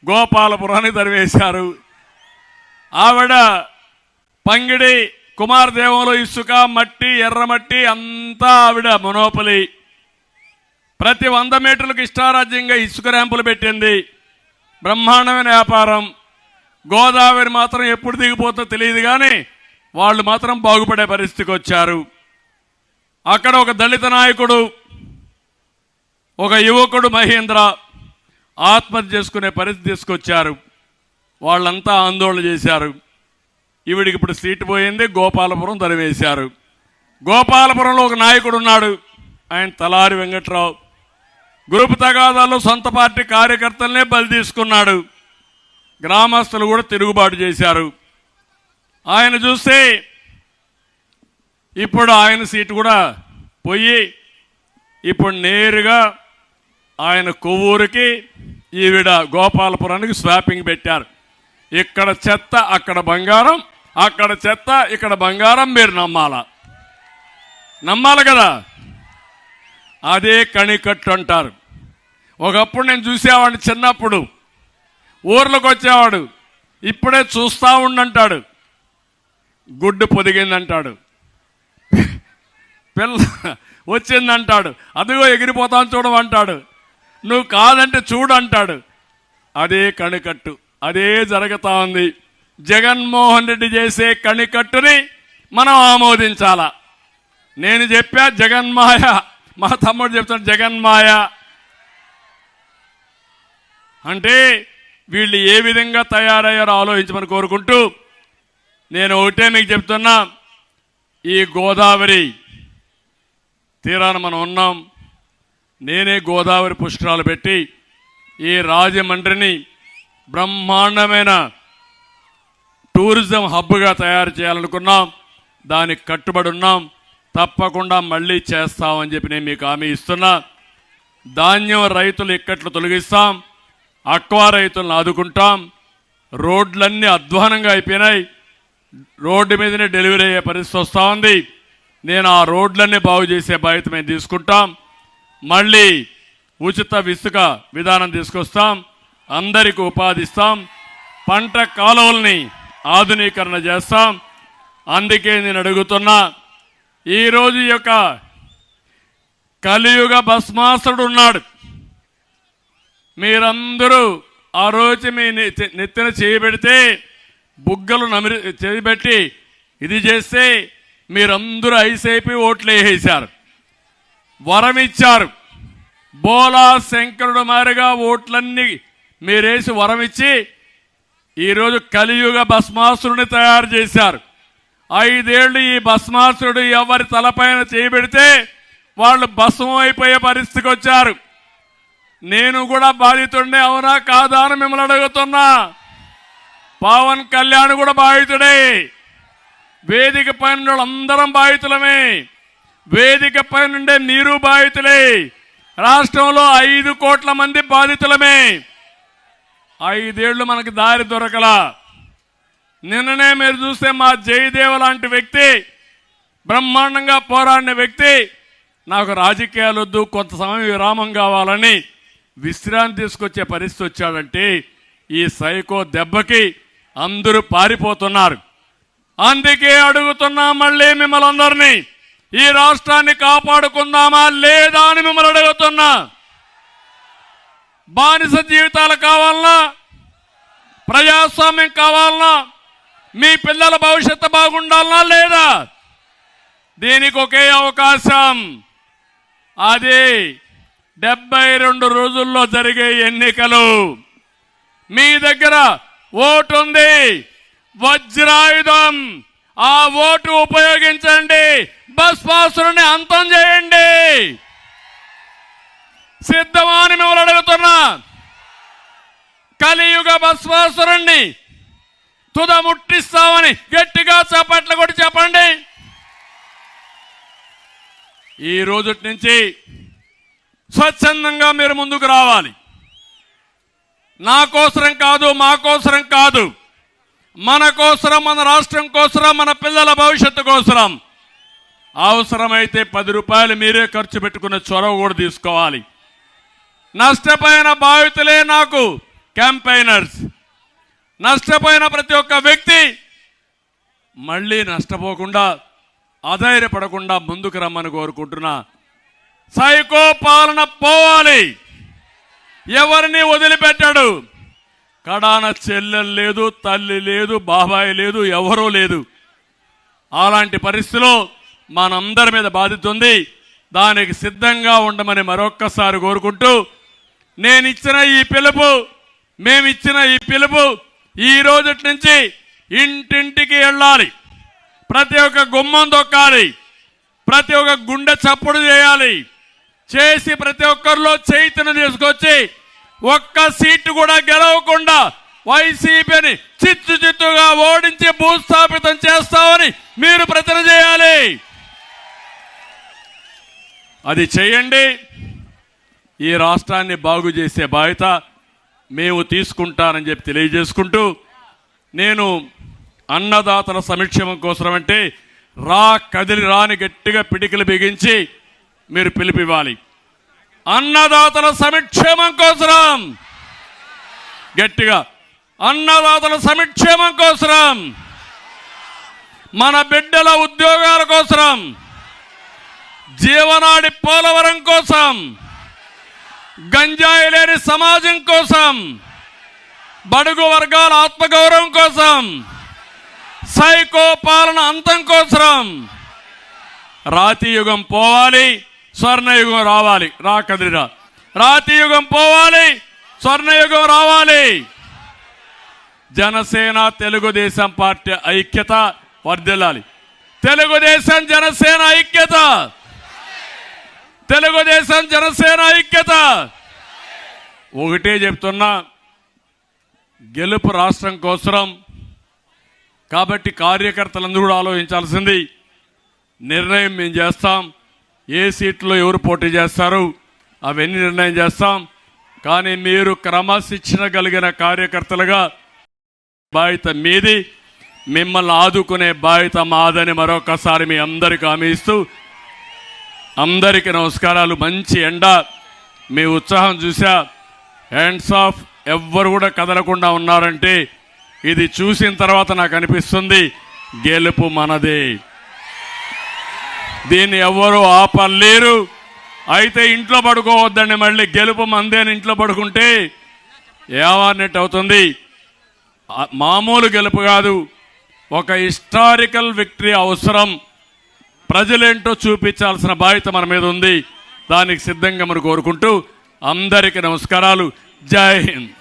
గోపాలపురానికి తరివేశారు. ఆవిడ పంగిడి కుమారదేవంలో ఇసుక, మట్టి, ఎర్రమట్టి అంతా ఆవిడ మొనోపలి. ప్రతి 100 మీటర్లకు ఇష్టారాజ్యంగా ఇసుక ర్యాంపులు పెట్టింది. బ్రహ్మాండమైన వ్యాపారం. గోదావరి మాత్రం ఎప్పుడు దిగిపోతుందో తెలియదు, కానీ వాళ్ళు మాత్రం బాగుపడే పరిస్థితికి వచ్చారు. అక్కడ ఒక దళిత నాయకుడు, ఒక యువకుడు మహేంద్ర ఆత్మహత్య చేసుకునే పరిస్థితి తీసుకొచ్చారు. వాళ్ళంతా ఆందోళన చేశారు. ఈవిడికి ఇప్పుడు సీటు పోయింది. గోపాలపురం తరివేశారు. గోపాలపురంలో ఒక నాయకుడు ఉన్నాడు, ఆయన తలారి వెంకట్రావు. గ్రూప్ తగాదాల్లో సొంత పార్టీ కార్యకర్తలనే బలి తీసుకున్నాడు. గ్రామస్తులు కూడా తిరుగుబాటు చేశారు. ఆయన చూస్తే ఇప్పుడు ఆయన సీటు కూడా పోయి ఇప్పుడు నేరుగా ఆయన కొవ్వూరుకి, ఈవిడ గోపాలపురానికి స్వాపింగ్ పెట్టారు. ఇక్కడ చెత్త అక్కడ బంగారం, అక్కడ చెత్త ఇక్కడ బంగారం. మీరు నమ్మాలి కదా. అదే కణికట్టు అంటారు. ఒకప్పుడు నేను చూసేవాడిని చిన్నప్పుడు. ఊర్లోకి వచ్చేవాడు, ఇప్పుడే చూస్తా ఉండంటాడు. గుడ్డు పొదిగిందంటాడు, పిల్ల వచ్చిందంటాడు, అదిగో ఎగిరిపోతాను చూడమంటాడు, నువ్వు కాదంటే చూడు అంటాడు. అదే కణికట్టు, అదే జరుగుతా ఉంది. జగన్మోహన్ రెడ్డి చేసే కణికట్టుని మనం ఆమోదించాలా. నేను చెప్పా జగన్మాయ, మా తమ్ముడు చెప్తాడు జగన్మాయ అంటే వీళ్ళు ఏ విధంగా తయారయ్యారో ఆలోచించమని కోరుకుంటూ నేను ఒకటే మీకు చెప్తున్నా, ఈ గోదావరి తీరాన మనం ఉన్నాం. నేనే గోదావరి పుష్కరాలు పెట్టి ఈ రాజమండ్రిని బ్రహ్మాండమైన టూరిజం హబ్గా తయారు చేయాలనుకున్నాం. దానికి కట్టుబడి ఉన్నాం. తప్పకుండా మళ్ళీ చేస్తామని చెప్పి నేను మీకు హామీ ఇస్తున్నా. ధాన్యం రైతులు ఇక్కట్లు తొలగిస్తాం, అక్వా రైతులను ఆదుకుంటాం. రోడ్లన్నీ అధ్వానంగా అయిపోయినాయి. రోడ్డు మీదనే డెలివరీ అయ్యే పరిస్థితి వస్తూ ఉంది. నేను ఆ రోడ్లన్నీ బాగు చేసే బాధ్యత మేము తీసుకుంటాం. మళ్ళీ ఉచిత ఇసుక విధానం తీసుకొస్తాం. అందరికీ ఉపాధి ఇస్తాం. పంట కాలువల్ని ఆధునీకరణ చేస్తాం. అందుకే నేను అడుగుతున్నా, ఈరోజు యొక్క కలియుగ భస్మాసుడు ఉన్నాడు. మీరందరూ ఆ రోజు మీ నెత్తిన చేయబెడితే, బుగ్గలు చేయబెట్టి ఇది చేస్తే మీరందరూ ఐసైపి ఓట్లు వేసేశారు, వరమిచ్చారు. బోలా శంకరుడు మారిగా ఓట్లన్నీ మీరేసి వరమిచ్చి ఈరోజు కలియుగ భస్మాసురుని తయారు చేశారు. 5 ఏళ్లు ఈ భస్మాసురుడు ఎవరి తలపైన చేయబెడితే వాళ్ళు భస్మం అయిపోయే పరిస్థితికి వచ్చారు. నేను కూడా బాధితుండే, అవునా కాదా అని మిమ్మల్ని అడుగుతున్నా. పవన్ కళ్యాణ్ కూడా బాధితుడే. వేదిక పైన అందరం బాధితులమే. వేదిక పైనుండే మీరు బాధితులే. రాష్ట్రంలో 5 కోట్ల మంది బాధితులమే. 5 ఏళ్లు మనకు దారి దొరకలా. నిన్ననే మీరు చూస్తే మా జయదేవ లాంటి వ్యక్తి, బ్రహ్మాండంగా పోరాడిన వ్యక్తి, నాకు రాజకీయాలు వద్దు, కొంత సమయం విరామం కావాలని విశ్రాంతి తీసుకొచ్చే పరిస్థితి వచ్చాడంటే ఈ సైకో దెబ్బకి అందరూ పారిపోతున్నారు. అందుకే అడుగుతున్నా మళ్ళీ మిమ్మల్ని అందరినీ, ఈ రాష్ట్రాన్ని కాపాడుకుందామా లేదా అని మిమ్మల్ని అడుగుతున్నా. బానిస జీవితాలు కావాలన్నా, ప్రజాస్వామ్యం కావాలన్నా మీ పిల్లల భవిష్యత్తు బాగుండాలనా లేదా? దీనికి ఒకే అవకాశం, అది 72 రోజుల్లో జరిగే ఎన్నికలు. మీ దగ్గర ఓటు ఉంది, వజ్రాయుధం. ఆ ఓటు ఉపయోగించండి, భస్మాసురుని అంతం చేయండి. సిద్ధమా అని మిమ్మల్ని అడుగుతున్నా. కలియుగ భస్మాసురుణ్ణి తుదముట్టిస్తామని గట్టిగా చప్పట్లు కొట్టి చెప్పండి. ఈ రోజు నుంచి స్వచ్ఛందంగా మీరు ముందుకు రావాలి. నా కోసరం కాదు, మా కోసరం కాదు, మన కోసరం, మన రాష్ట్రం కోసరం, మన పిల్లల భవిష్యత్తు కోసరం. అవసరమైతే 10 రూపాయలు మీరే ఖర్చు పెట్టుకునే చొరవ కూడా తీసుకోవాలి. నష్టపోయిన బాధితులే నాకు క్యాంపెయినర్స్. నష్టపోయిన ప్రతి ఒక్క వ్యక్తి మళ్ళీ నష్టపోకుండా, అధైర్యపడకుండా ముందుకు రమ్మని కోరుకుంటున్నా. సైకో పాలన పోవాలి. ఎవరిని వదిలిపెట్టాడు. కడాన చెల్లెలు లేదు, తల్లి లేదు, బాబాయ్ లేదు, ఎవరూ లేదు. అలాంటి పరిస్థితిలో మనందరి మీద బాధ్యత ఉంది. దానికి సిద్ధంగా ఉండమని మరొక్కసారి కోరుకుంటూ, మేమిచ్చిన ఈ పిలుపు ఈ రోజు నుంచి ఇంటింటికి వెళ్ళాలి. ప్రతి ఒక్క గుమ్మం తొక్కాలి, ప్రతి ఒక్క గుండె చప్పుడు చేయాలి. చేసి ప్రతి ఒక్కరిలో చైతన్యం తీసుకొచ్చి ఒక్క సీటు కూడా గెలవకుండా వైసీపీని చిత్తుగా ఓడించి భూస్థాపితం చేస్తామని మీరు ప్రతిన చేయాలి. అది చేయండి. ఈ రాష్ట్రాన్ని బాగు చేసే బాధ్యత మేము తీసుకుంటానని చెప్పి తెలియజేసుకుంటూ, నేను అన్నదాతల సంక్షేమం కోసం అంటే కదిలి రాని గట్టిగా పిడికిలు బిగించి మీరు పిలిపివ్వాలి. అన్నదాతల సంక్షేమం కోసం గట్టిగా, అన్నదాతల సంక్షేమం కోసం, మన బిడ్డల ఉద్యోగాల కోసం, జీవనాడి పోలవరం కోసం, గంజాయి లేని సమాజం కోసం, బడుగు వర్గాల ఆత్మగౌరవం కోసం, సైకో పాలన అంతం కోసం రాతి యుగం పోవాలి, స్వర్ణయుగం రావాలి. కదిరిరా, రాతి యుగం పోవాలి, స్వర్ణయుగం రావాలి. జనసేన తెలుగుదేశం పార్టీ ఐక్యత వర్ధిల్లాలి. తెలుగుదేశం జనసేన ఐక్యత, తెలుగుదేశం జనసేన ఐక్యత. ఒకటే చెప్తున్నా, గెలుపు రాష్ట్రం కోసం. కాబట్టి కార్యకర్తలందరూ కూడా ఆలోచించాల్సింది, నిర్ణయం మేము చేస్తాం. ఏ సీట్లో ఎవరు పోటీ చేస్తారు అవన్నీ నిర్ణయం చేస్తాం. కానీ మీరు క్రమశిక్షణ కలిగిన కార్యకర్తలుగా బాధ్యత మీది, మిమ్మల్ని ఆదుకునే బాధ్యత మాదని మరొకసారి మీ అందరికీ హామీ ఇస్తూ, అందరికీ నమస్కారాలు. మంచి ఎండ, మీ ఉత్సాహం చూసా. Hands of. ఎవ్వరు కూడా కదలకుండా ఉన్నారంటే ఇది చూసిన తర్వాత నాకు అనిపిస్తుంది గెలుపు మనదే. దీన్ని ఎవరు ఆపలేరు. అయితే ఇంట్లో పడుకోవద్దండి. మళ్ళీ గెలుపు మందే అని ఇంట్లో పడుకుంటే ఏమన్నట్టు అవుతుంది. మామూలు గెలుపు కాదు, ఒక హిస్టారికల్ విక్టరీ అవసరం. ప్రజలేంటో చూపించాల్సిన బాధ్యత మన మీద ఉంది. దానికి సిద్ధంగా మనం కోరుకుంటూ అందరికీ నమస్కారాలు. జై హింద్.